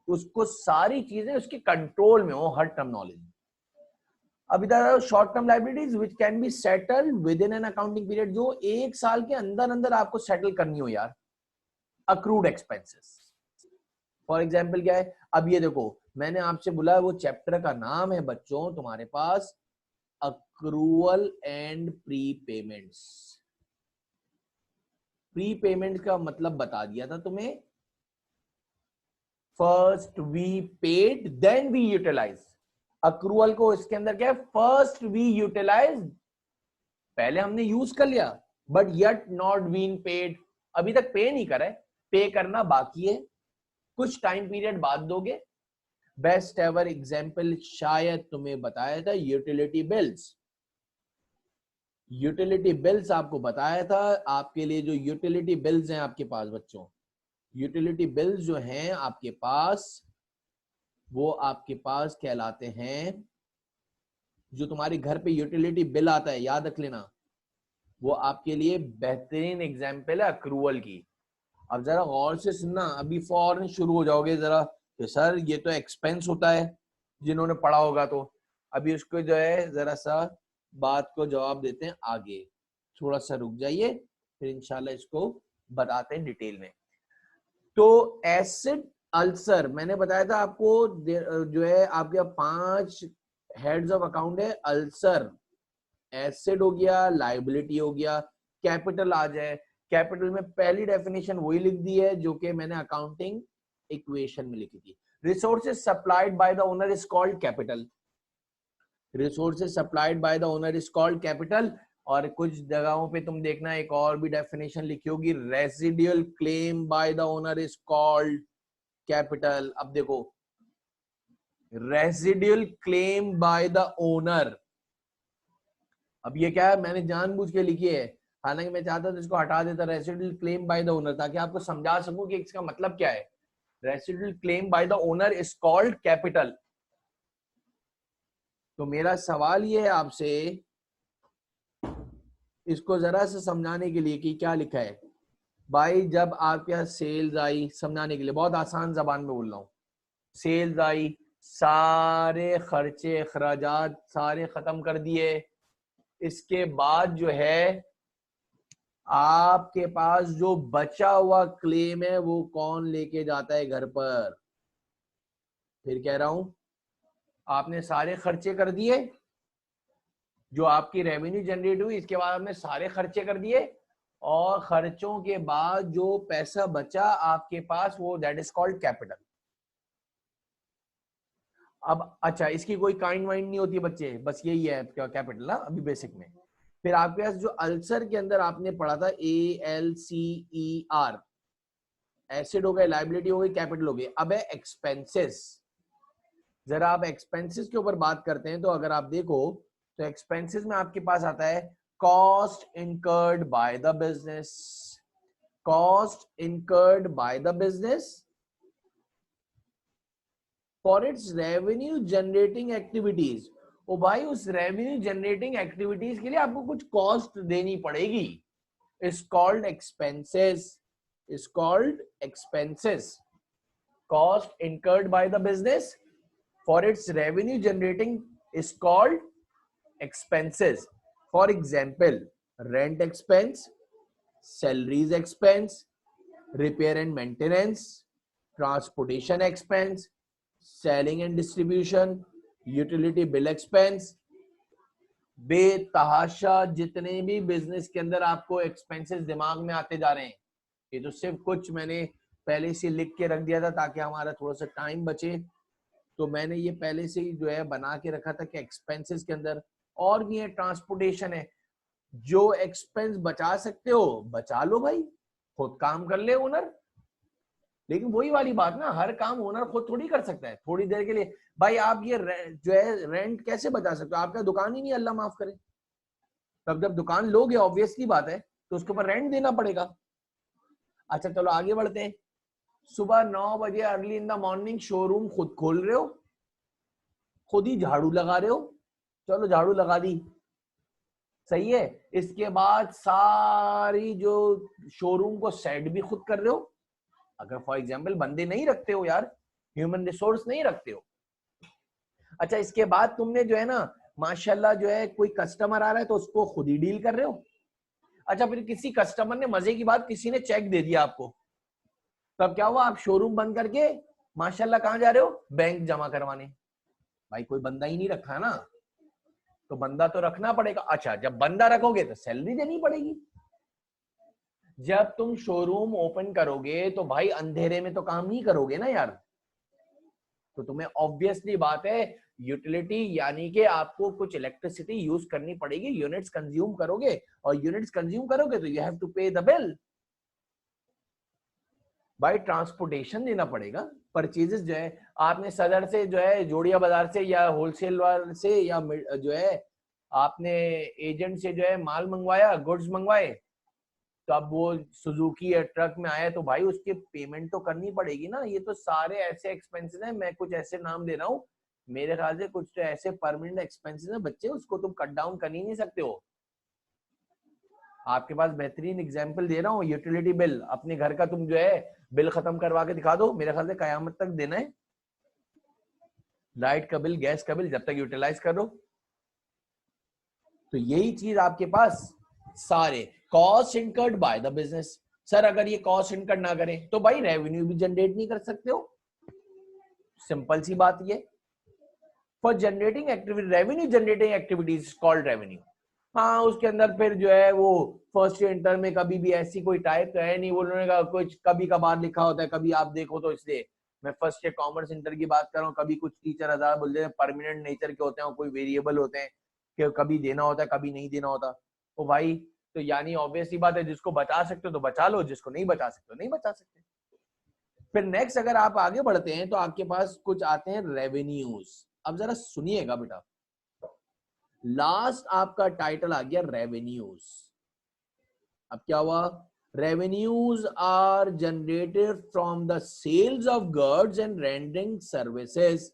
उसको सारी चीजें उसके कंट्रोल में हो, हर टर्मिनोलॉजी। अब इधर short term liabilities which can be settled with in an accounting period, जो 1 साल के अंदर अंदर आपको सेटल करनी हो यार। अक्रूड एक्सपेंसेस फॉर एग्जाम्पल क्या है, अब ये देखो मैंने आपसे बोला वो चैप्टर का नाम है बच्चों तुम्हारे पास accrual and prepayments. Prepayment का मतलब बता दिया था तुम्हें first we paid then we utilise. Accrual को इसके अंदर क्या है, फर्स्ट वी यूटिलाइज, पहले हमने यूज कर लिया but yet not been paid, अभी तक पे नहीं करे, पे करना बाकी है, कुछ टाइम पीरियड बाद दोगे। बेस्ट एवर एग्जाम्पल शायद तुम्हें बताया था यूटिलिटी बिल्स। यूटिलिटी बिल्स आपको बताया था, आपके लिए जो यूटिलिटी बिल्स हैं आपके पास बच्चों, यूटिलिटी बिल्स जो हैं आपके पास, वो आपके पास कहलाते हैं, जो तुम्हारे घर पे यूटिलिटी बिल आता है याद रख लेना, वो आपके लिए बेहतरीन एग्जाम्पल है अक्रूवल की। अब जरा गौर से सुनना, अभी फौरन शुरू हो जाओगे जरा कि सर ये तो एक्सपेंस होता है, जिन्होंने पढ़ा होगा तो अभी उसको जो है जरा सा बात को जवाब देते हैं आगे, थोड़ा सा रुक जाइए फिर इंशाल्लाह इसको बताते हैं डिटेल में। तो एसिड अल्सर मैंने बताया था आपको, जो है आपके 5 हेड्स ऑफ अकाउंट है, अल्सर, एसिड हो गया, लायबिलिटी हो गया, कैपिटल आ जाए। कैपिटल में पहली डेफिनेशन वही लिख दी है जो कि मैंने अकाउंटिंग इक्वेशन में लिखी थी, resources supplied by the owner is called capital, resources supplied by the owner is called capital. और कुछ जगहों पे तुम देखना एक और भी डेफिनेशन लिखी होगी, residual claim bye the owner is called capital. अब देखो, residual claim bye the owner, अब ये क्या है, मैंने जानबूझ के लिखी है, हालांकि मैं चाहता था इसको हटा देता, residual claim bye the owner, ताकि आपको समझा सकूं कि इसका मतलब क्या है। Residual claim bye the owner is called capital. तो मेरा सवाल ये है आपसे, इसको जरा से समझाने के लिए कि क्या लिखा है भाई, जब आपके यहाँ सेल्स आई, समझाने के लिए बहुत आसान जबान में बोल रहा हूं, सेल्स आई, सारे खर्चे अखराजात सारे खत्म कर दिए, इसके बाद जो है आपके पास जो बचा हुआ क्लेम है वो कौन लेके जाता है घर पर। फिर कह रहा हूं, आपने सारे खर्चे कर दिए, जो आपकी रेवेन्यू जनरेट हुई इसके बाद आपने सारे खर्चे कर दिए, और खर्चों के बाद जो पैसा बचा आपके पास वो दैट इज कॉल्ड कैपिटल। अब अच्छा, इसकी कोई काइंड वाइंड नहीं होती बच्चे, बस यही है कैपिटल ना अभी बेसिक में। फिर आपके पास जो अल्सर के अंदर आपने पढ़ा था ALCER, एसिड हो गए, लायबिलिटी हो गई, कैपिटल हो गई। अब है एक्सपेंसेस, जरा आप एक्सपेंसेस के ऊपर बात करते हैं तो अगर आप देखो तो एक्सपेंसेस में आपके पास आता है cost incurred by the business, cost incurred by the business for its revenue generating activities. ओ भाई, उस रेवेन्यू जनरेटिंग एक्टिविटीज के लिए आपको कुछ कॉस्ट देनी पड़ेगी, is called expenses, is called expenses. Cost incurred by the business for its revenue generating is called expenses. For example, rent expense, salaries expense, repair and maintenance, transportation expense, selling and distribution, utility bill expense। बेतहाशा जितने भी business के अंदर आपको expenses दिमाग में आते जा रहे हैं, ये तो सिर्फ कुछ मैंने पहले से लिख के रख दिया था ताकि हमारा थोड़ा सा टाइम बचे, तो मैंने ये पहले से ही जो है बना के रखा था कि एक्सपेंसेस के अंदर और भी है, ट्रांसपोर्टेशन है। जो एक्सपेंस बचा सकते हो बचा लो भाई, खुद काम कर ले ओनर। लेकिन वही वाली बात ना, हर काम ओनर खुद थोड़ी कर सकता है थोड़ी देर के लिए। भाई आप ये जो है रेंट कैसे बचा सकते हो, आपका दुकान ही नहीं, अल्लाह माफ करे। तब जब दुकान लोगे ऑब्वियसली बात है तो उसके ऊपर रेंट देना पड़ेगा। अच्छा चलो आगे बढ़ते हैं। सुबह 9 बजे early in the morning showroom खुद खोल रहे हो, खुद ही झाड़ू लगा रहे हो, चलो झाड़ू लगा दी, सही है। इसके बाद सारी जो शोरूम को सेट भी खुद कर रहे हो, अगर फॉर एग्जांपल बंदे नहीं रखते हो यार, ह्यूमन रिसोर्स नहीं रखते हो। अच्छा इसके बाद तुमने जो है ना माशाल्लाह जो है कोई कस्टमर आ रहा है तो उसको खुद ही डील कर रहे हो। अच्छा फिर किसी कस्टमर ने, मजे की बात, किसी ने चेक दे दिया आपको, तब क्या हुआ, आप शोरूम बंद करके माशाल्लाह कहां जा रहे हो, बैंक जमा करवाने। भाई कोई बंदा ही नहीं रखा ना, तो बंदा तो रखना पड़ेगा। अच्छा जब बंदा रखोगे तो सैलरी देनी पड़ेगी। जब तुम शोरूम ओपन करोगे तो भाई अंधेरे में तो काम नहीं करोगे ना यार, तो तुम्हें ऑब्वियसली बात है यूटिलिटी यानी कि आपको कुछ इलेक्ट्रिसिटी यूज करनी पड़ेगी, यूनिट्स कंज्यूम करोगे, और यूनिट्स कंज्यूम करोगे तो यू हैव टू पे द बिल। बाय ट्रांसपोर्टेशन देना पड़ेगा। परचेजेस जो है आपने सदर से जो है जोड़िया बाजार से या होलसेल वाले से या जो है आपने एजेंट से जो है माल मंगवाया, गुड्स मंगवाए, तो अब वो सुजुकी या ट्रक में आया तो भाई उसकी पेमेंट तो करनी पड़ेगी ना। ये तो सारे ऐसे एक्सपेंसेस हैं, मैं कुछ ऐसे नाम दे रहा हूँ, मेरे ख्याल से कुछ तो ऐसे परमानेंट एक्सपेंसेस हैं बच्चे, उसको तुम कट डाउन कर ही नहीं सकते हो। आपके पास बेहतरीन एग्जांपल दे रहा हूँ, यूटिलिटी बिल। अपने घर का तुम जो है बिल खत्म करवा के दिखा दो, मेरे ख्याल से कयामत तक देना है। लाइट का बिल, गैस का बिल, जब तक यूटिलाइज करो। तो यही चीज आपके पास सारे cost incurred by the business. Sir अगर ये कॉस्ट इनकर्ड ना करें तो भाई रेवेन्यू भी जनरेट नहीं कर सकते हो, सिंपल सी बात ये। For generating activity, revenue generating activities called revenue. हाँ उसके अंदर फिर जो है वो फर्स्ट ईयर इंटर में कभी भी ऐसी कोई टाइप तो है नहीं, वो उन्होंने कहा कुछ कभी कभार लिखा होता है, कभी आप देखो तो, इसलिए मैं फर्स्ट ईयर कॉमर्स इंटर की बात कर रहा हूँ। कभी कुछ टीचर हजार बोलते हैं परमानेंट नेचर के होते हैं, कोई वेरिएबल होते हैं कि कभी देना होता है कभी नहीं देना होता। तो भाई तो यानी ऑब्वियसली बात है, जिसको बचा सकते हो तो बचा लो, जिसको नहीं बचा सकते हो नहीं बचा सकते। फिर नेक्स्ट अगर आप आगे बढ़ते हैं तो आपके पास कुछ आते हैं रेवेन्यूज। अब जरा सुनिएगा बेटा, लास्ट आपका टाइटल आ गया रेवेन्यूज। अब क्या हुआ? Revenues are generated from the sales of goods and rendering services.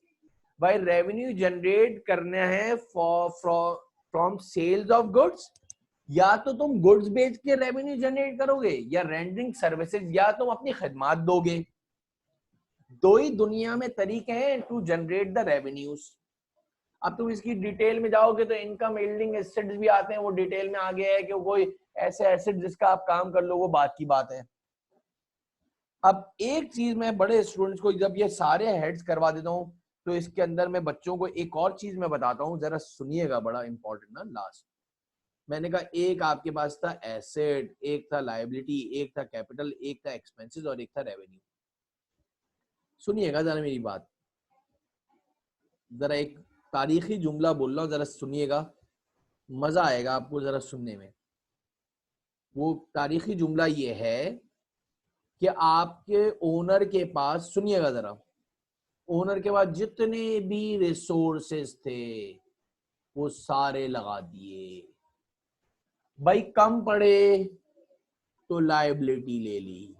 भाई रेवेन्यू जनरेट करना है फ्रॉम सेल्स ऑफ गुड्स, या तो तुम गुड्स बेच के रेवेन्यू जनरेट करोगे, या रेंडरिंग सर्विसेज, या तुम अपनी खदमात दोगे। दो ही दुनिया में तरीके हैं टू जनरेट द रेवेन्यूज। अब तुम इसकी डिटेल में जाओगे तो इनकम यील्डिंग एसेट्स भी आते हैं, वो डिटेल में आ गया है कि कोई ऐसे एसेट जिसका आप काम कर लो, वो बात की बात है। अब एक चीज मैं बड़े स्टूडेंट्स को जब ये सारे हेड्स करवा देता हूँ तो इसके अंदर मैं बच्चों को एक और चीज मैं बताता हूँ, जरा सुनिएगा, बड़ा इंपॉर्टेंट ना। लास्ट मैंने कहा एक आपके पास था एसेट, एक था लायबिलिटी, एक था कैपिटल, एक था एक्सपेंसेस और एक था रेवेन्यू। सुनिएगा जरा मेरी बात, जरा एक तारीखी जुमला बोल रहा हूँ, जरा सुनिएगा, मजा आएगा आपको जरा सुनने में। वो तारीखी जुमला ये है कि आपके ओनर के पास, सुनिएगा जरा, ओनर के पास जितने भी रिसोर्सेस थे वो सारे लगा दिए। भाई कम पड़े तो लायबिलिटी ले ली,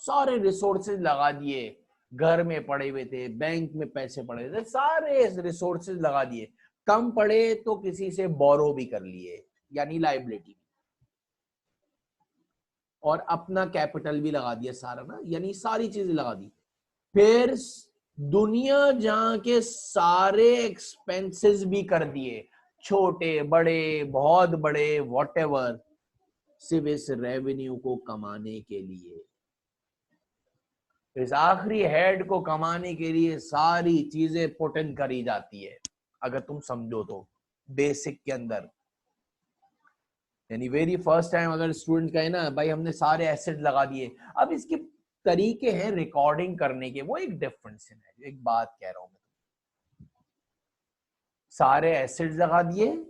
सारे रिसोर्सेज लगा दिए, घर में पड़े हुए थे, बैंक में पैसे पड़े हुए थे, सारे रिसोर्सेज लगा दिए। कम पड़े तो किसी से बोरो भी कर लिए, यानी लायबिलिटी, और अपना कैपिटल भी लगा दिया सारा ना, यानी सारी चीजें लगा दी। फिर दुनिया जहां के सारे एक्सपेंसेस भी कर दिए, छोटे बड़े बहुत बड़े वॉटेवर, सिर्फ इस रेवेन्यू को कमाने के लिए, इस आखिरी हेड को कमाने के लिए सारी चीजें पुट इन करी जाती है। अगर तुम समझो तो बेसिक के अंदर, यानी वेरी फर्स्ट टाइम अगर स्टूडेंट कहे ना भाई हमने सारे एसेट लगा दिए, अब इसके तरीके हैं रिकॉर्डिंग करने के, वो एक डिफरेंस है। एक बात कह रहा हूं मैं, सारे एसेट्स लगा दिए,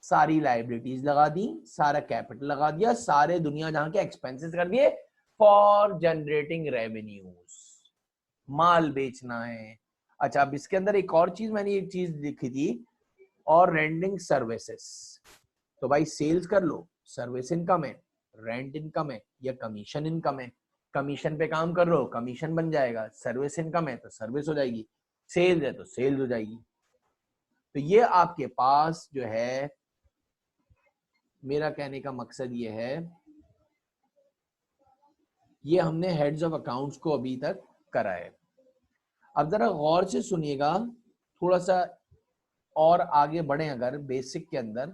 सारी लाइबिलिटीज लगा दी, सारा कैपिटल लगा दिया, सारे दुनिया जहां के एक्सपेंसेस कर दिए फॉर जनरेटिंग रेवेन्यूज, माल बेचना है। अच्छा अब इसके अंदर एक और चीज, मैंने एक चीज लिखी थी, और रेंडिंग सर्विसेज। तो भाई सेल्स कर लो, सर्विस इनकम है, रेंट इनकम है या कमीशन इनकम है, कमीशन पे काम कर लो कमीशन बन जाएगा, सर्विस इनकम है तो सर्विस हो जाएगी, सेल्स है तो सेल्स हो जाएगी। तो ये आपके पास जो है, मेरा कहने का मकसद ये है, ये हमने हेड्स ऑफ अकाउंट्स को अभी तक करा है। अब जरा गौर से सुनिएगा, थोड़ा सा और आगे बढ़े अगर बेसिक के अंदर,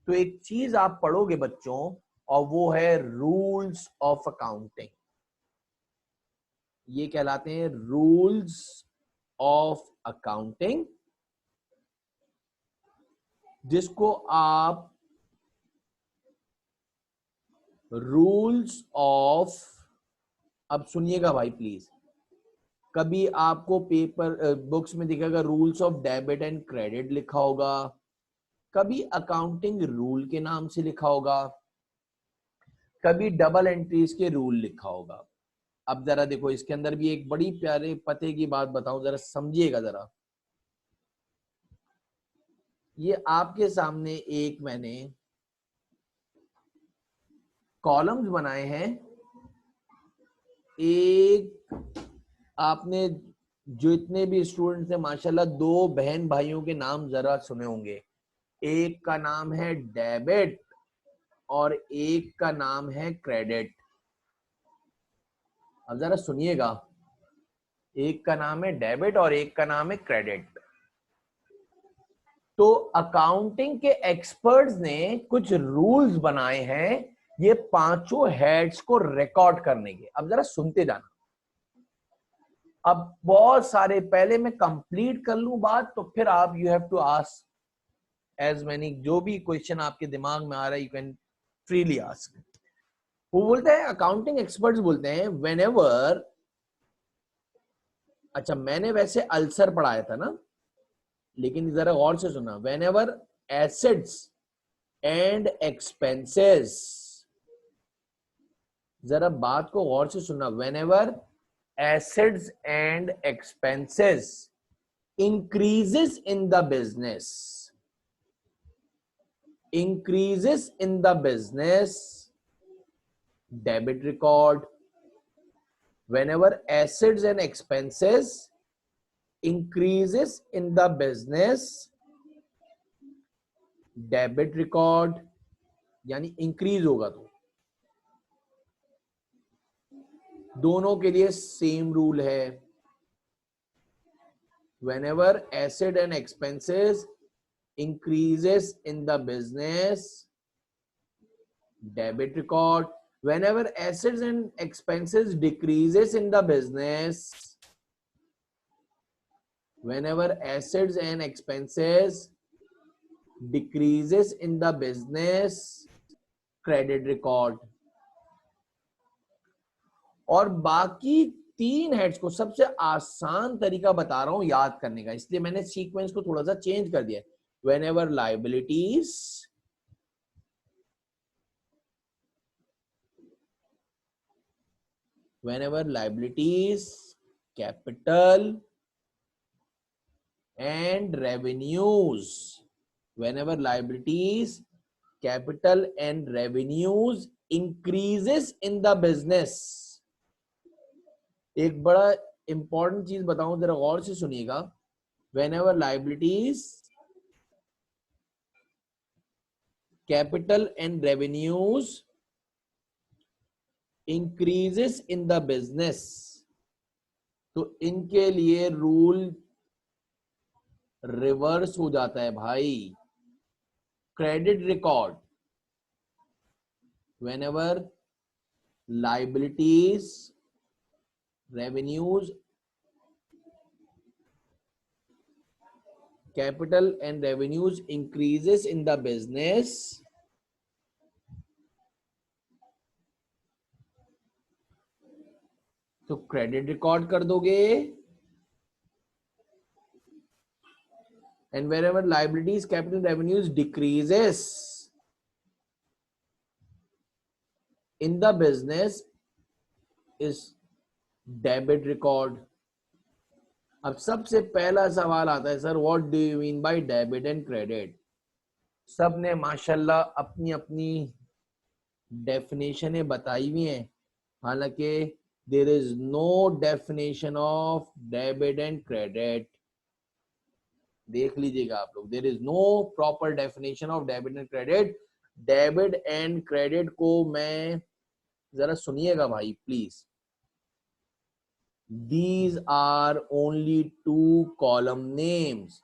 तो एक चीज आप पढ़ोगे बच्चों, और वो है रूल्स ऑफ अकाउंटिंग। ये कहलाते हैं रूल्स ऑफ अकाउंटिंग, जिसको आप रूल्स ऑफ, अब सुनिएगा भाई प्लीज, कभी आपको पेपर बुक्स में दिखेगा rules of debit and credit लिखा होगा, कभी अकाउंटिंग रूल के नाम से लिखा होगा, कभी डबल एंट्रीज के रूल लिखा होगा। अब जरा देखो, इसके अंदर भी एक बड़ी प्यारे पते की बात बताऊं, जरा समझिएगा जरा। ये आपके सामने एक मैंने कॉलम्स बनाए हैं। एक आपने जो इतने भी स्टूडेंट्स हैं माशाल्लाह, दो बहन भाइयों के नाम जरा सुने होंगे। एक का नाम है डेबिट और एक का नाम है क्रेडिट। अब जरा सुनिएगा, एक का नाम है डेबिट और एक का नाम है क्रेडिट। तो अकाउंटिंग के एक्सपर्ट्स ने कुछ रूल्स बनाए हैं ये पांचों हेड्स को रिकॉर्ड करने के। अब जरा सुनते जाना। अब बहुत सारे, पहले मैं कंप्लीट कर लूं बात, तो फिर आप you have to ask as many, जो भी क्वेश्चन आपके दिमाग में आ रहा है यू कैन फ्रीली आस्क। वो बोलते हैं, अकाउंटिंग एक्सपर्ट्स बोलते हैं, व्हेनेवर, अच्छा मैंने वैसे अल्सर पढ़ाया था ना, लेकिन जरा गौर से सुना, व्हेनेवर एसेट्स एंड एक्सपेंसेस, जरा बात को गौर से सुनना, whenever assets and expenses increases in the business, increases in the business, debit record. Whenever assets and expenses increases in the business, debit record, यानी इंक्रीज होगा तो दोनों के लिए सेम रूल है। Whenever asset and expenses increases in the business, debit record. Whenever assets and expenses decreases in the business, whenever assets and expenses decreases in the business, credit record. और बाकी तीन heads को सबसे आसान तरीका बता रहा हूं याद करने का, इसलिए मैंने सीक्वेंस को थोड़ा सा चेंज कर दिया। Whenever liabilities, whenever liabilities, capital and revenues, whenever liabilities, capital and revenues increases in the business। एक बड़ा इंपॉर्टेंट चीज बताऊं, जरा गौर से सुनिएगा। whenever liabilities, capital and revenues increases in the business, तो इनके लिए रूल रिवर्स हो जाता है भाई। Credit record, whenever liabilities, revenues, capital and revenues increases in the business, तो क्रेडिट रिकॉर्ड कर दोगे। and wherever liabilities, capital, revenues decreases in the business is debit record। अब सबसे पहला सवाल आता है, sir what do you mean by debit and credit. सब ने माशाल्लाह अपनी अपनी डेफिनेशन बताई हुई हैं, हालांकि there is no definition of debit and credit. देख लीजिएगा आप लोग, there is no proper definition of debit and credit. Debit and credit को मैं, जरा सुनिएगा भाई please, These are only two column names।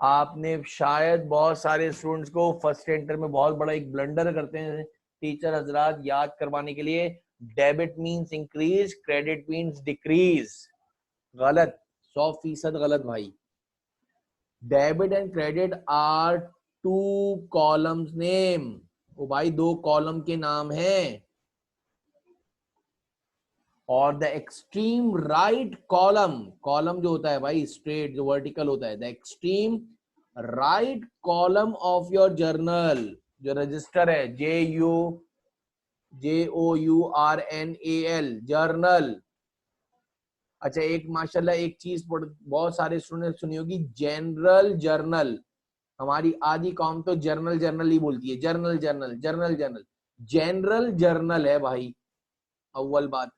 आपने शायद बहुत सारे स्टूडेंट्स को फर्स्ट सेंटर में बहुत बड़ा एक ब्लंडर करते हैं टीचर हजरात याद करवाने के लिए, debit means increase, credit means decrease. गलत, 100% गलत भाई। Debit and credit are two columns name. ओ भाई, दो कॉलम के नाम हैं। और the extreme right column, column जो होता है भाई स्ट्रेट जो वर्टिकल होता है, the extreme right column of your journal, जो रजिस्टर है, JOURNAL जर्नल। अच्छा एक माशाल्लाह एक चीज बहुत सारे स्टूडेंट सुनी होगी, जनरल जर्नल। हमारी आधी कौम तो जर्नल जर्नल ही बोलती है, journal journal journal journal, general journal है भाई। अव्वल बात,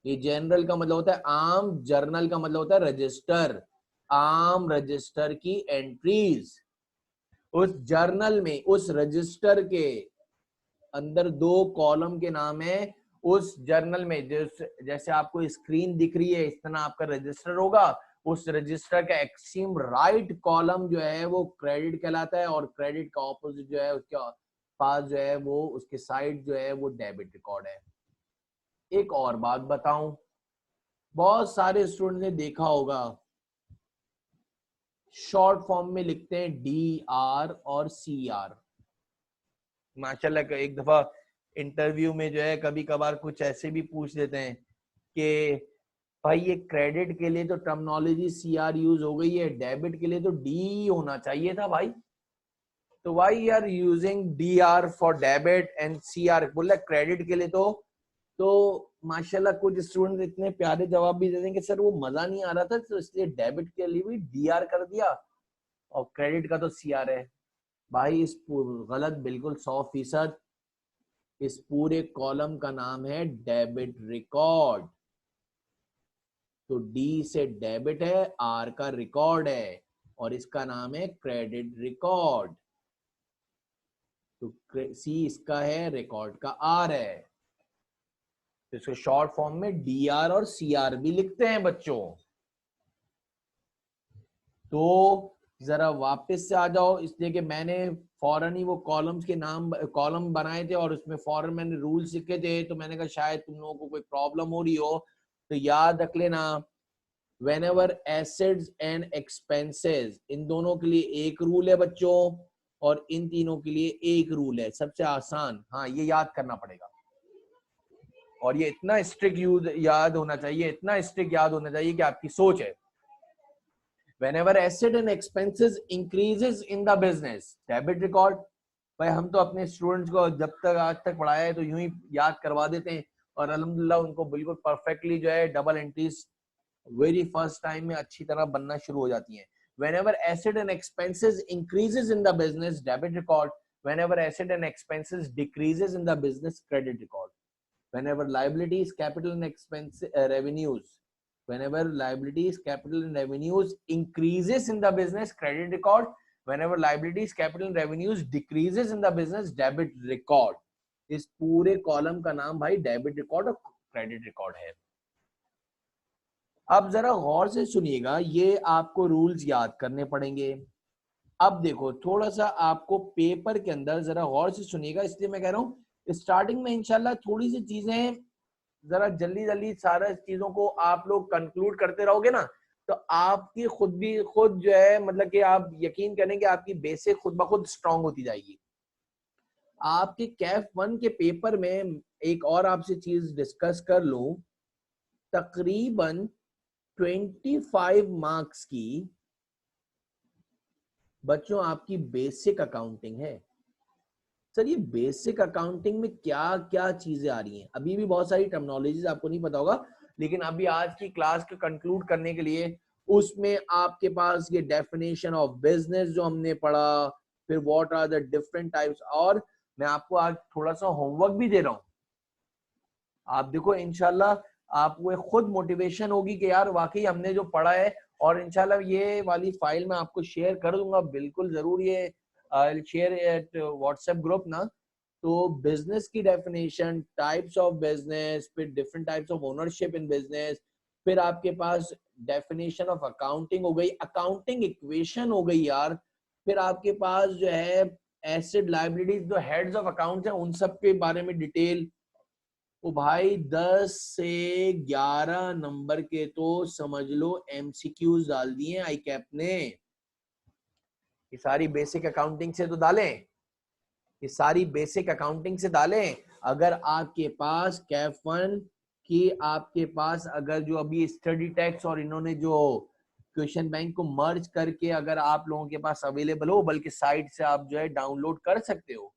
ये जनरल का मतलब होता है आम, जर्नल का मतलब होता है रजिस्टर, आम रजिस्टर की एंट्रीज। उस जर्नल में, उस रजिस्टर के अंदर 2 कॉलम के नाम है। उस जर्नल में जैसे आपको स्क्रीन दिख रही है इस तरह आपका रजिस्टर होगा, उस रजिस्टर का एक्सट्रीम राइट कॉलम जो है वो क्रेडिट कहलाता है, और क्रेडिट का ऑपोजिट जो है उसके पास जो है वो उसके साइड जो है वो डेबिट रिकॉर्ड है। एक और बात बताऊं, बहुत सारे स्टूडेंट ने देखा होगा शॉर्ट फॉर्म में लिखते हैं DR और CR। माशाल्लाह एक दफा इंटरव्यू में जो है कभी कभार कुछ ऐसे भी पूछ देते हैं कि भाई ये क्रेडिट के लिए तो टर्मिनोलॉजी CR यूज हो गई है, डेबिट के लिए तो D होना चाहिए था भाई, तो why are using DR for debit and CR? बोला क्रेडिट के लिए तो माशाल्लाह कुछ स्टूडेंट इतने प्यारे जवाब भी दे देंगे सर वो मजा नहीं आ रहा था तो इसलिए डेबिट के लिए भी DR कर दिया और क्रेडिट का तो CR है। भाई इस गलत, बिल्कुल 100%। इस पूरे कॉलम का नाम है डेबिट रिकॉर्ड। तो D से डेबिट है, R का रिकॉर्ड है, और इसका नाम है क्रेडिट रिकॉर्ड। तो C इसका है, रिकॉर्ड का R है, तो इसको शॉर्ट फॉर्म में DR और CR भी लिखते हैं बच्चों। तो जरा वापस से आ जाओ, इसलिए कि मैंने फौरन ही वो कॉलम्स के नाम कॉलम बनाए थे और उसमें फौरन मैंने रूल्स लिखे थे, तो मैंने कहा शायद तुम लोगों को कोई प्रॉब्लम हो रही हो, तो याद रख लेना whenever assets and expenses, इन दोनों के लिए एक रूल है बच्चों और इन तीनों के लिए एक रूल है, सबसे आसान। हाँ ये याद करना पड़ेगा और ये इतना स्ट्रिक्ट याद होना चाहिए, इतना स्ट्रिक्ट याद होना चाहिए कि आपकी सोच है। Whenever asset and expenses increases in the business, debit record. भाई हम तो अपने स्टूडेंट्स को जब तक आज तक पढ़ाया है तो यूं ही याद करवा देते हैं और अल्हम्दुलिल्लाह उनको बिल्कुल परफेक्टली जो है double entries very first time में अच्छी तरह बनना शुरू हो जाती हैं। Whenever asset and expenses increases in the business, debit record. Whenever asset and expenses decreases in the business, credit record. Whenever liabilities, capital and expense revenues, whenever liabilities, capital and revenues increases in the business, credit record. Whenever liabilities, capital and revenues decreases in the business, debit record. इस पूरे column का नाम भाई debit record और credit record है। अब जरा गौर से सुनिएगा, ये आपको रूल्स याद करने पड़ेंगे। अब देखो थोड़ा सा आपको पेपर के अंदर जरा गौर से सुनिएगा, इसलिए मैं कह रहा हूं स्टार्टिंग में इंशाल्लाह थोड़ी सी चीजें जरा जल्दी जल्दी सारा चीजों को आप लोग कंक्लूड करते रहोगे ना, तो आपकी खुद जो है मतलब कि आप यकीन करें कि आपकी बेसिक खुद ब खुद स्ट्रांग होती जाएगी। आपके कैफ 1 के पेपर में एक और आपसे चीज डिस्कस कर लूं, तकरीबन 25 मार्क्स की बच्चों आपकी बेसिक अकाउंटिंग है। सर ये बेसिक अकाउंटिंग में क्या क्या चीजें आ रही हैं, अभी भी बहुत सारी टर्मिनोलॉजीज आपको नहीं पता होगा, लेकिन अभी आज की क्लास को कंक्लूड करने के लिए उसमें आपके पास ये डेफिनेशन ऑफ बिजनेस जो हमने पढ़ा, फिर what are the different types, और मैं आपको आज थोड़ा सा होमवर्क भी दे रहा हूं। आप देखो इंशाल्लाह आपको खुद मोटिवेशन होगी कि यार वाकई हमने जो पढ़ा है, और इंशाल्लाह ये वाली फाइल मैं आपको शेयर कर दूंगा बिल्कुल जरूर, ये शेयर एट व्हाट्सएप ग्रुप ना। तो बिजनेस की डेफिनेशन, टाइप्स ऑफ बिजनेस, फिर different types of ownership in business, फिर आपके पास डेफिनेशन ऑफ अकाउंटिंग हो गई, अकाउंटिंग इक्वेशन हो गई यार, फिर आपके पास जो है एसेट लायबिलिटीज जो हेड्स ऑफ अकाउंट्स हैं उन सब के बारे में डिटेल। तो भाई 10 से 11 नंबर के तो समझ लो MCQs डाल दिए आई कैप ने। ये सारी बेसिक अकाउंटिंग से तो डालें, ये सारी बेसिक अकाउंटिंग से डालें। अगर आपके पास कैफ 1 कि आपके पास अगर जो अभी स्टडी टैक्स और इन्होंने जो क्वेश्चन बैंक को मर्ज करके अगर आप लोगों के पास अवेलेबल हो, बल्कि साइट से आप जो है डाउनलोड कर सकते हो।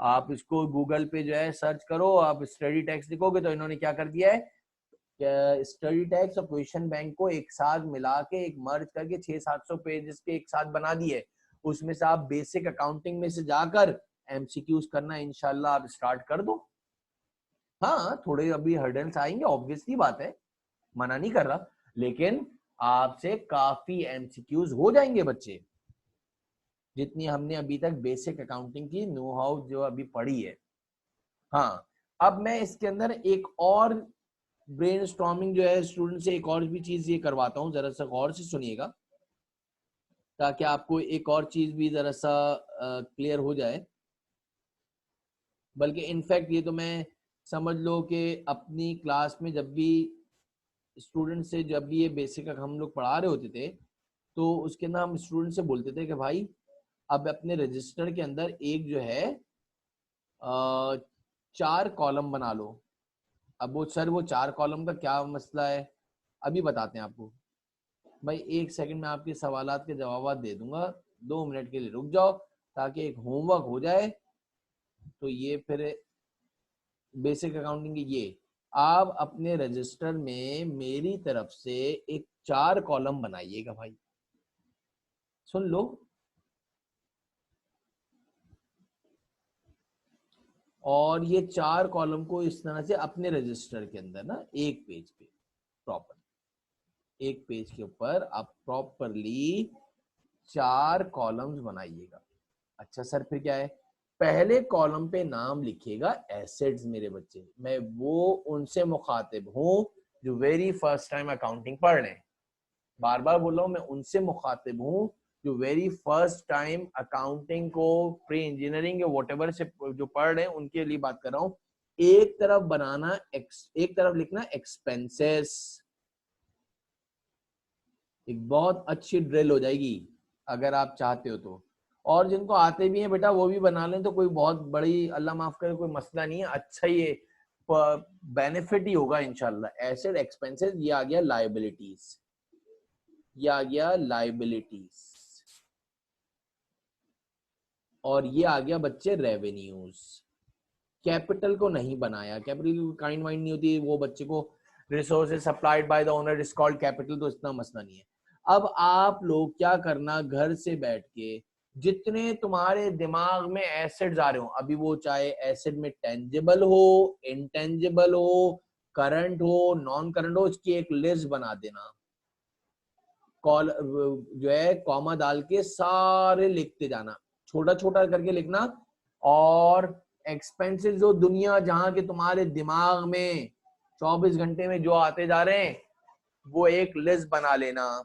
आप इसको गूगल पे जो है सर्च करो, आप स्टडी टैक्स लिखोगे तो इन्होंने क्या कर दिया है, स्टडी टैक्स और क्वेश्चन बैंक को एक साथ मिला के एक मर्ज करके 600-700 पेजेस के एक साथ बना दिए। उसमें से आप बेसिक अकाउंटिंग में से जाकर एमसीक्यूज करना इंशाल्लाह आप स्टार्ट कर दो। हाँ, थोड़े अभी हर्डल्स आएंगे, ऑब्वियसली बात है, मना नहीं कर रहा, लेकिन आपसे काफी एमसीक्यूज हो जाएंगे बच्चे, जितनी हमने अभी तक बेसिक अकाउंटिंग की नो हाउ जो अभी पढ़ी है। हाँ, अब मैं इसके अंदर एक और ब्रेनस्टॉर्मिंग जो है स्टूडेंट से एक और भी चीज ये करवाता हूँ, जरा सा गौर से सुनिएगा ताकि आपको एक और चीज भी जरा सा क्लियर हो जाए। बल्कि इनफैक्ट ये तो मैं समझ लो कि अपनी क्लास में जब भी स्टूडेंट से जब भी ये बेसिक हम लोग पढ़ा रहे होते थे तो उसके अंदर हम स्टूडेंट से बोलते थे कि भाई अब अपने रजिस्टर के अंदर एक जो है 4 कॉलम बना लो। अब वो सर वो 4 कॉलम का क्या मसला है, अभी बताते हैं आपको। भाई 1 सेकंड में आपके सवालात के जवाब दे दूंगा, 2 मिनट के लिए रुक जाओ ताकि एक होमवर्क हो जाए। तो ये फिर बेसिक अकाउंटिंग की ये आप अपने रजिस्टर में मेरी तरफ से एक 4 कॉलम बनाइएगा भाई, सुन लो। और ये 4 कॉलम को इस तरह से अपने रजिस्टर के अंदर ना एक पेज पे प्रॉपर एक पेज के ऊपर आप प्रॉपरली 4 कॉलम्स बनाइएगा। अच्छा सर फिर क्या है, पहले कॉलम पे नाम लिखिएगा एसेट्स। मेरे बच्चे, मैं वो उनसे मुखातिब हूं जो वेरी फर्स्ट टाइम अकाउंटिंग पढ़ रहे हैं। बार बार बोल रहा हूं, मैं उनसे मुखातिब हूं जो वेरी फर्स्ट टाइम अकाउंटिंग को प्री इंजीनियरिंग या व्हाटएवर से जो पढ़ रहे हैं उनके लिए बात कर रहा हूं। एक तरफ बनाना एक तरफ लिखना एक्सपेंसेस, एक बहुत अच्छी ड्रिल हो जाएगी अगर आप चाहते हो तो। और जिनको आते भी हैं बेटा वो भी बना लें तो कोई बहुत बड़ी अल्लाह माफ करे कोई मसला नहीं है, अच्छा ये बेनिफिट ही होगा इंशाल्लाह। एसेट एक्सपेंसेस, ये आ गया लायबिलिटीज, ये आ गया लायबिलिटीज, और ये आ गया बच्चे रेवेन्यूज। कैपिटल को नहीं बनाया, कैपिटल की काइंड वाइंड नहीं होती, वो बच्चे को resources supplied by the owner is called capital, तो इतना मसला नहीं है। अब आप लोग क्या करना, घर से बैठ के जितने तुम्हारे दिमाग में एसेट्स आ रहे हो, अभी वो चाहे एसेट में टेंजिबल हो, इंटेंजिबल हो, करंट हो, नॉन करंट हो, इसकी एक लिस्ट बना देना। कॉल जो है कॉमा डाल के सारे लिखते जाना, छोटा छोटा करके लिखना। और एक्सपेंसेस जो दुनिया जहां के तुम्हारे दिमाग में 24 घंटे में जो आते जा रहे हैं वो एक लिस्ट बना लेना।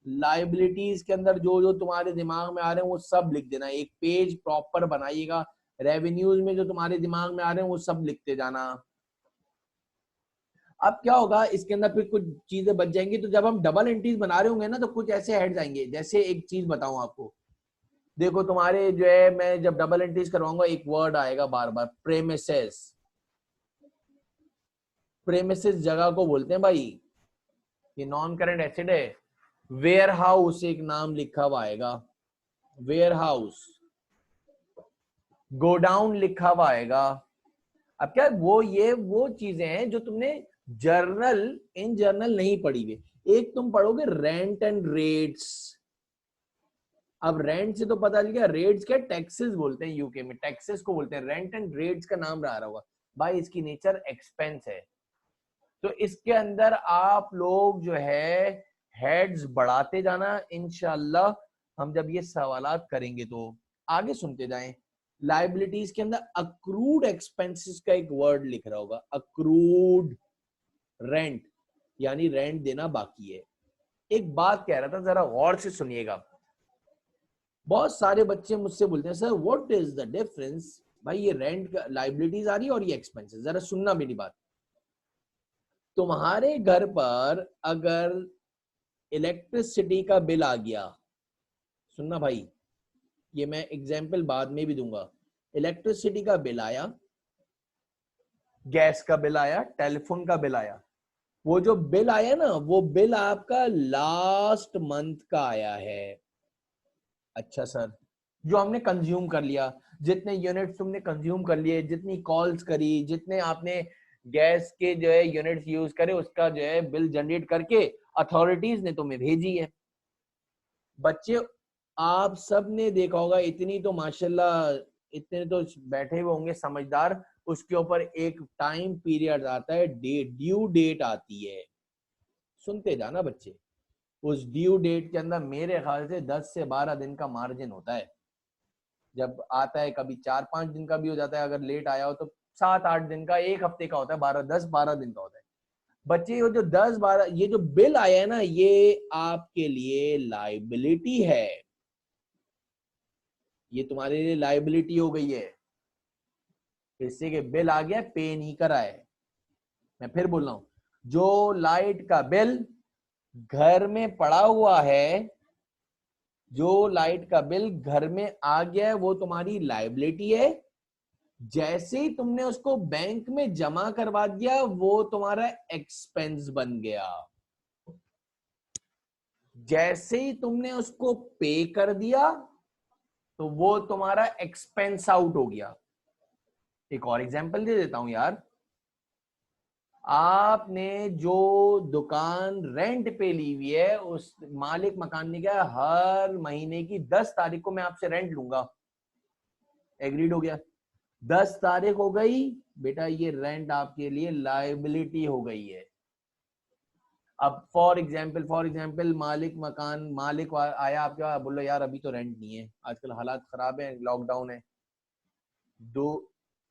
लाइबिलिटीज के अंदर जो जो तुम्हारे दिमाग में आ रहे हैं वो सब लिख देना, एक पेज प्रॉपर बनाइएगा। रेवेन्यूज में जो तुम्हारे दिमाग में आ रहे हैं वो सब लिखते जाना। अब क्या होगा, इसके अंदर फिर कुछ चीजें बच जाएंगी, तो जब हम डबल एंट्रीज बना रहे होंगे ना तो कुछ ऐसे हेड्स आएंगे। जैसे एक चीज बताऊं आपको, देखो तुम्हारे जो है मैं जब डबल एंट्रीज करवाऊंगा एक वर्ड आएगा बार बार, प्रेमिसेस। प्रेमिसेस जगह को बोलते हैं भाई, ये नॉन करंट एसेट है। वेयर हाउस एक नाम लिखा हुआ आएगा, वेयर हाउस। गोडाउन लिखा हुआ आएगा। अब क्या वो ये वो चीजें हैं जो तुमने जर्नल इन जर्नल नहीं पढ़ी हुई। एक तुम पढ़ोगे रेंट एंड रेट्स। अब रेंट से तो पता चल गया, रेट्स क्या टैक्सेस बोलते हैं, यूके में टैक्सेस को बोलते हैं। रेंट एंड रेट्स का नाम रहा होगा भाई, इसकी नेचर एक्सपेंस है। तो इसके अंदर आप लोग जो है हेड्स बढ़ाते जाना इंशाल्लाह। हम जब ये सवालात करेंगे तो आगे सुनते जाएं। लाइबिलिटीज के अंदर अक्रूड एक्सपेंसेस का एक वर्ड लिख रहा होगा, अक्रूड रेंट, यानी रेंट देना बाकी है। एक बात कह रहा था, जरा गौर से सुनिएगा। बहुत सारे बच्चे मुझसे बोलते हैं sir what is the difference, भाई ये रेंट का लाइबिलिटीज आ रही है और ये एक्सपेंसेस। जरा सुनना मेरी बात। तुम्हारे घर पर अगर इलेक्ट्रिसिटी का बिल आ गया, सुनना भाई, ये मैं एग्जाम्पल बाद में भी दूंगा। इलेक्ट्रिसिटी का बिल आया, गैस का बिल आया, टेलीफोन का बिल आया। वो जो बिल आया ना, वो बिल आपका लास्ट मंथ का आया है। अच्छा सर, जो हमने कंज्यूम कर लिया, जितने यूनिट्स तुमने कंज्यूम कर लिए, जितनी कॉल्स करी, जितने आपने गैस के जो है यूनिट्स यूज करे, उसका जो है बिल जनरेट करके अथॉरिटीज ने तुम्हें भेजी है। बच्चे आप सब ने देखा होगा, इतनी तो माशाल्लाह इतने तो बैठे हुए होंगे समझदार, उसके ऊपर एक टाइम पीरियड आता है, डेट, ड्यू डेट आती है। सुनते जाना बच्चे, उस ड्यू डेट के अंदर मेरे ख्याल से 10 से 12 दिन का मार्जिन होता है। जब आता है कभी 4-5 दिन का भी हो जाता है, अगर लेट आया हो तो 7-8 दिन का, एक हफ्ते का होता है, 10-12 दिन का होता है। बच्चे वो जो 10-12 ये जो बिल आया है ना, ये आपके लिए लाइबिलिटी है, ये तुम्हारे लिए लाइबिलिटी हो गई है। इससे के बिल आ गया, पे नहीं करा है। मैं फिर बोल रहा हूं, जो लाइट का बिल घर में पड़ा हुआ है, जो लाइट का बिल घर में आ गया है, वो तुम्हारी लाइबिलिटी है। जैसे ही तुमने उसको बैंक में जमा करवा दिया, वो तुम्हारा एक्सपेंस बन गया। जैसे ही तुमने उसको पे कर दिया, तो वो तुम्हारा एक्सपेंस आउट हो गया। एक और एग्जांपल दे देता हूं यार, आपने जो दुकान रेंट पे ली हुई है, उस मालिक मकान ने क्या, हर महीने की 10 तारीख को मैं आपसे रेंट लूंगा, एग्रीड हो गया। 10 तारीख हो गई बेटा, ये रेंट आपके लिए लायबिलिटी हो गई है। अब फॉर एग्जाम्पल मालिक आया आपके पास, बोलो यार अभी तो रेंट नहीं है, आजकल हालात खराब है, लॉकडाउन है।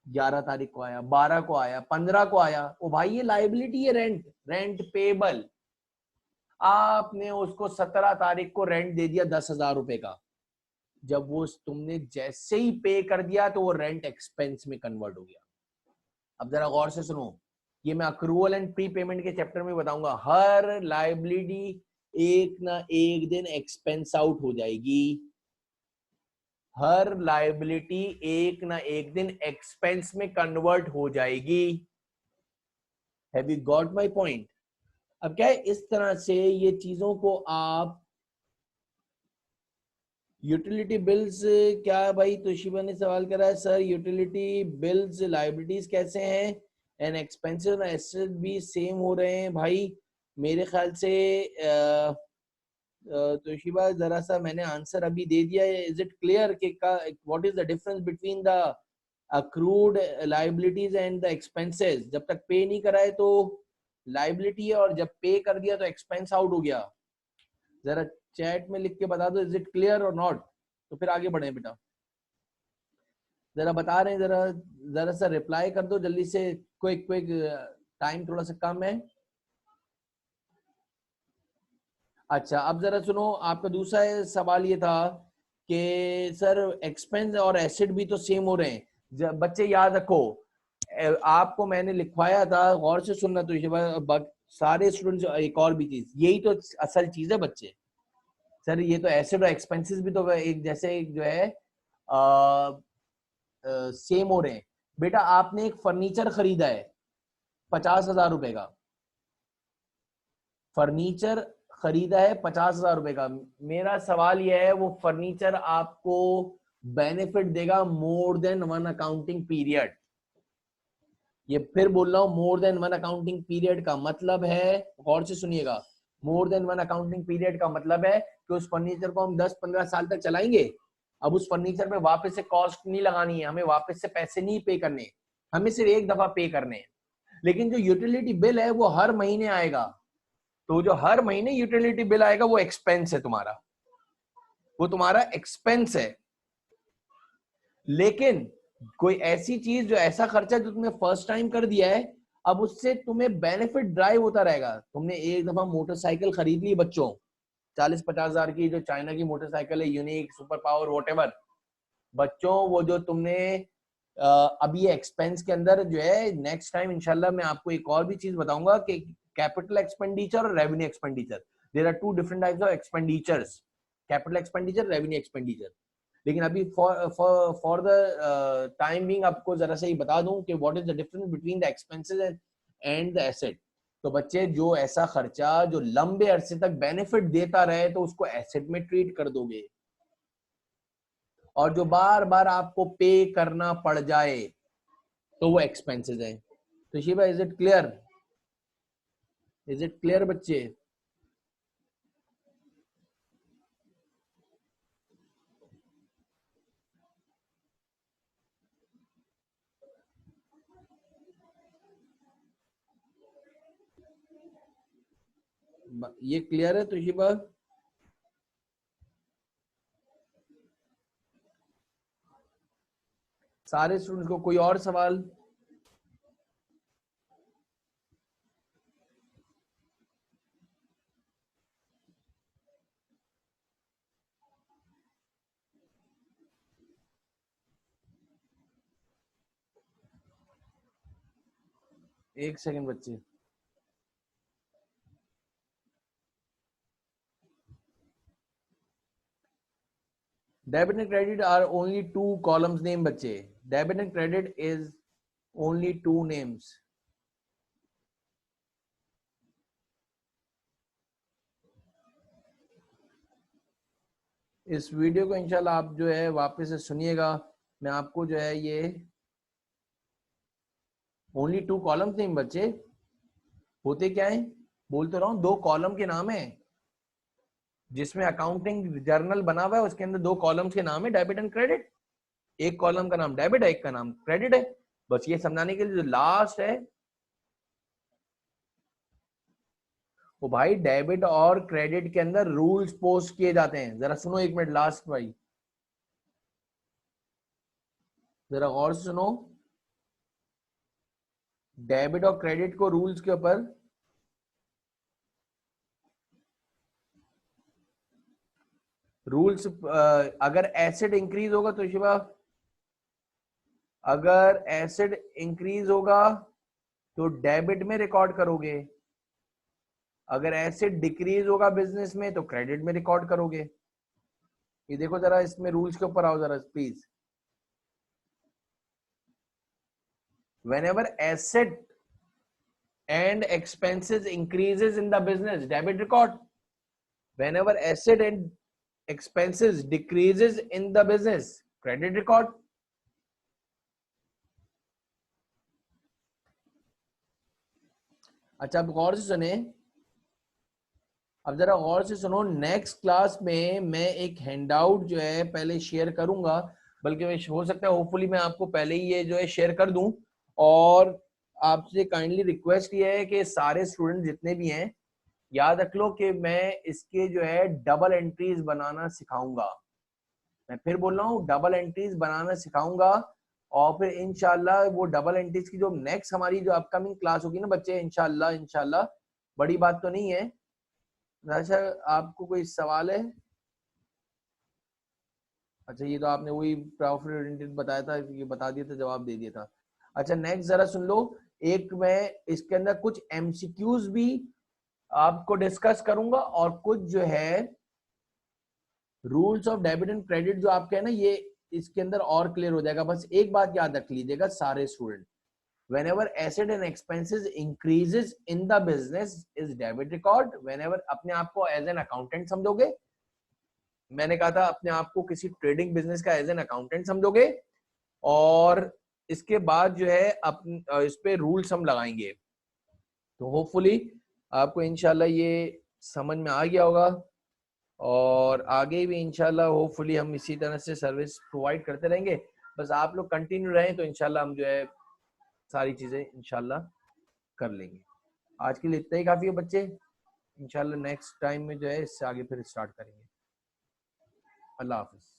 11 तारीख को आया, 12 को आया, 15 को आया, ओ भाई ये लाइबिलिटी है, रेंट पेबल। आपने उसको 17 तारीख को रेंट दे दिया 10,000 रुपए का। जब वो तुमने जैसे ही पे कर दिया, तो वो रेंट एक्सपेंस में कन्वर्ट हो गया। अब जरा गौर से सुनो, ये मैं अक्रूवल एंड प्री पेमेंट के चैप्टर में बताऊंगा। हर लाइबिलिटी एक ना एक दिन एक्सपेंस आउट हो जाएगी, हर लाइबिलिटी एक ना एक दिन एक्सपेंस में कन्वर्ट हो जाएगी। Have you got my point? अब क्या है, इस तरह से ये चीजों को आप यूटिलिटी बिल्स, क्या भाई तोशिबा ने सवाल करा है, सर यूटिलिटी बिल्स लाइबिलिटीज कैसे हैं, एंड एक्सपेंसेस और एसेट भी सेम हो रहे हैं? भाई मेरे ख्याल से तोशिबा जरा सा मैंने आंसर अभी दे दिया है। इज इट क्लियर कि what is the difference between the accrued liabilities and the expenses? जब तक पे नहीं कराए तो लाइबिलिटी है, और जब पे कर दिया तो एक्सपेंस आउट हो गया। जरा चैट में लिख के बता दो, इज इट क्लियर और नॉट, तो फिर आगे बढ़े बेटा। जरा बता रहे हैं, जरा जरा सा रिप्लाई कर दो जल्दी से, क्विक क्विक, टाइम थोड़ा सा कम है। अच्छा अब जरा सुनो, आपका दूसरा सवाल ये था कि सर एक्सपेंस और एसेट भी तो सेम हो रहे हैं। बच्चे याद रखो, आपको मैंने लिखवाया था, गौर से सुनना तो सारे स्टूडेंट्स, एक और भी चीज, यही तो असल चीज है बच्चे। सर ये तो एसेट और एक्सपेंसेस भी तो एक जैसे जो है सेम हो रहे हैं। बेटा आपने एक फर्नीचर खरीदा है 50,000 रुपए का, फर्नीचर खरीदा है 50,000 रुपए का। मेरा सवाल यह है, वो फर्नीचर आपको बेनिफिट देगा मोर देन वन अकाउंटिंग पीरियड? ये फिर बोल रहा हूं, मोर देन वन अकाउंटिंग पीरियड का मतलब है, गौर से सुनिएगा, मोर देन वन अकाउंटिंग पीरियड का मतलब है कि उस फर्नीचर को हम 10-15 साल तक चलाएंगे। अब उस फर्नीचर में वापस से कॉस्ट नहीं लगानी है, हमें वापस से पैसे नहीं पे करने, हमें सिर्फ एक दफा पे करने हैं। लेकिन जो यूटिलिटी बिल है वो हर महीने आएगा, तो जो हर महीने यूटिलिटी बिल आएगा वो एक्सपेंस है तुम्हारा, वो तुम्हारा एक्सपेंस है। लेकिन कोई ऐसी चीज, जो ऐसा खर्चा जो तुमने फर्स्ट टाइम कर दिया है, अब उससे तुम्हें बेनिफिट ड्राइव होता रहेगा। तुमने एक दफा मोटरसाइकिल खरीद ली बच्चों, 40-50 हजार की, जो चाइना की मोटरसाइकिल है, यूनिक, सुपर पावर, वॉटेवर। बच्चों वो जो तुमने अभी एक्सपेंस के अंदर जो है, नेक्स्ट टाइम इंशाल्लाह मैं आपको एक और भी चीज बताऊंगा कि कैपिटल एक्सपेंडिचर और revenue expenditure, there are two different types of expenditures, capital expenditure, revenue expenditure. लेकिन अभी फॉर द टाइम बीइंग आपको जरा से ही बता दूं कि what is the difference between the expenses and the asset. तो बच्चे जो ऐसा खर्चा जो लंबे अरसे तक बेनिफिट देता रहे तो उसको एसेट में ट्रीट कर दोगे, और जो बार बार आपको पे करना पड़ जाए तो वो एक्सपेंसेस है। तो Shiva, is it clear? Is it clear बच्चे? ये क्लियर है तो शिवा? सारे स्टूडेंट्स को कोई और सवाल? एक सेकंड बच्चे। Debit and credit are only two columns name बच्चे। Debit and credit is only two names. इस वीडियो को इंशाल्लाह आप जो है वापस से सुनिएगा। मैं आपको जो है ये ओनली टू कॉलम्स नेम बच्चे होते क्या है, बोल तो रहा हूं, दो कॉलम के नाम है जिसमें अकाउंटिंग जर्नल बना हुआ है, उसके अंदर दो कॉलम्स के नाम है डेबिट एंड क्रेडिट। एक कॉलम का नाम डेबिट है, एक का नाम क्रेडिट है। बस ये समझाने के लिए जो लास्ट है वो भाई डेबिट और क्रेडिट के अंदर रूल्स पोस्ट किए जाते हैं। जरा सुनो एक मिनट लास्ट भाई, जरा गौर से सुनो। डेबिट और क्रेडिट को रूल्स के ऊपर रूल्स, अगर एसेट इंक्रीज होगा तो शिवा, अगर एसेट इंक्रीज होगा तो डेबिट में रिकॉर्ड करोगे, अगर एसेट डिक्रीज होगा बिजनेस में तो क्रेडिट में रिकॉर्ड करोगे। ये देखो जरा, इसमें रूल्स के ऊपर आओ जरा please. whenever asset and expenses increases in the business, debit record. Whenever asset and expenses decreases in the business, credit record. अच्छा अब गौर से सुने, अब जरा गौर से सुनो। नेक्स्ट क्लास में मैं एक हैंडआउट जो है पहले शेयर करूंगा, बल्कि हो सकता है होपफुली मैं आपको पहले ही ये जो है शेयर कर दूं। और आपसे काइंडली रिक्वेस्ट ये है कि सारे स्टूडेंट जितने भी हैं याद रख लो कि मैं इसके जो है डबल एंट्रीज बनाना सिखाऊंगा। मैं फिर बोल रहा हूँ, डबल एंट्रीज बनाना सिखाऊंगा। और फिर इंशाल्लाह वो डबल एंट्रीज की जो नेक्स्ट हमारी जो अपकमिंग क्लास होगी ना बच्चे, इंशाल्लाह इंशाल्लाह, बड़ी बात तो नहीं है। अच्छा आपको कोई सवाल है? अच्छा ये तो आपने वही प्रॉफिट ओरिएंटेड बताया था, ये बता दिया था, जवाब दे दिया था। अच्छा नेक्स्ट जरा सुन लो, एक मैं इसके अंदर कुछ एमसीक्यूज भी आपको डिस्कस करूंगा और कुछ जो है rules of debit and credit जो आपके है ना, ये इसके अंदर और क्लियर हो जाएगा। बस एक बात याद रख लीजिएगा सारे student, whenever asset and expenses increases in the business is debit record। whenever अपने आप को एज एन अकाउंटेंट समझोगे, मैंने कहा था अपने आप को किसी ट्रेडिंग बिजनेस का एज एन अकाउंटेंट समझोगे, और इसके बाद जो है इस पे रूल्स हम लगाएंगे। तो होपफुली आपको इंशाल्लाह ये समझ में आ गया होगा, और आगे भी इंशाल्लाह होपफुली हम इसी तरह से सर्विस प्रोवाइड करते रहेंगे। बस आप लोग कंटिन्यू रहें तो इंशाल्लाह हम जो है सारी चीजें इंशाल्लाह कर लेंगे। आज के लिए इतना ही काफी है बच्चे, इंशाल्लाह नेक्स्ट टाइम में जो है इससे आगे फिर स्टार्ट करेंगे। अल्लाह हाफिज।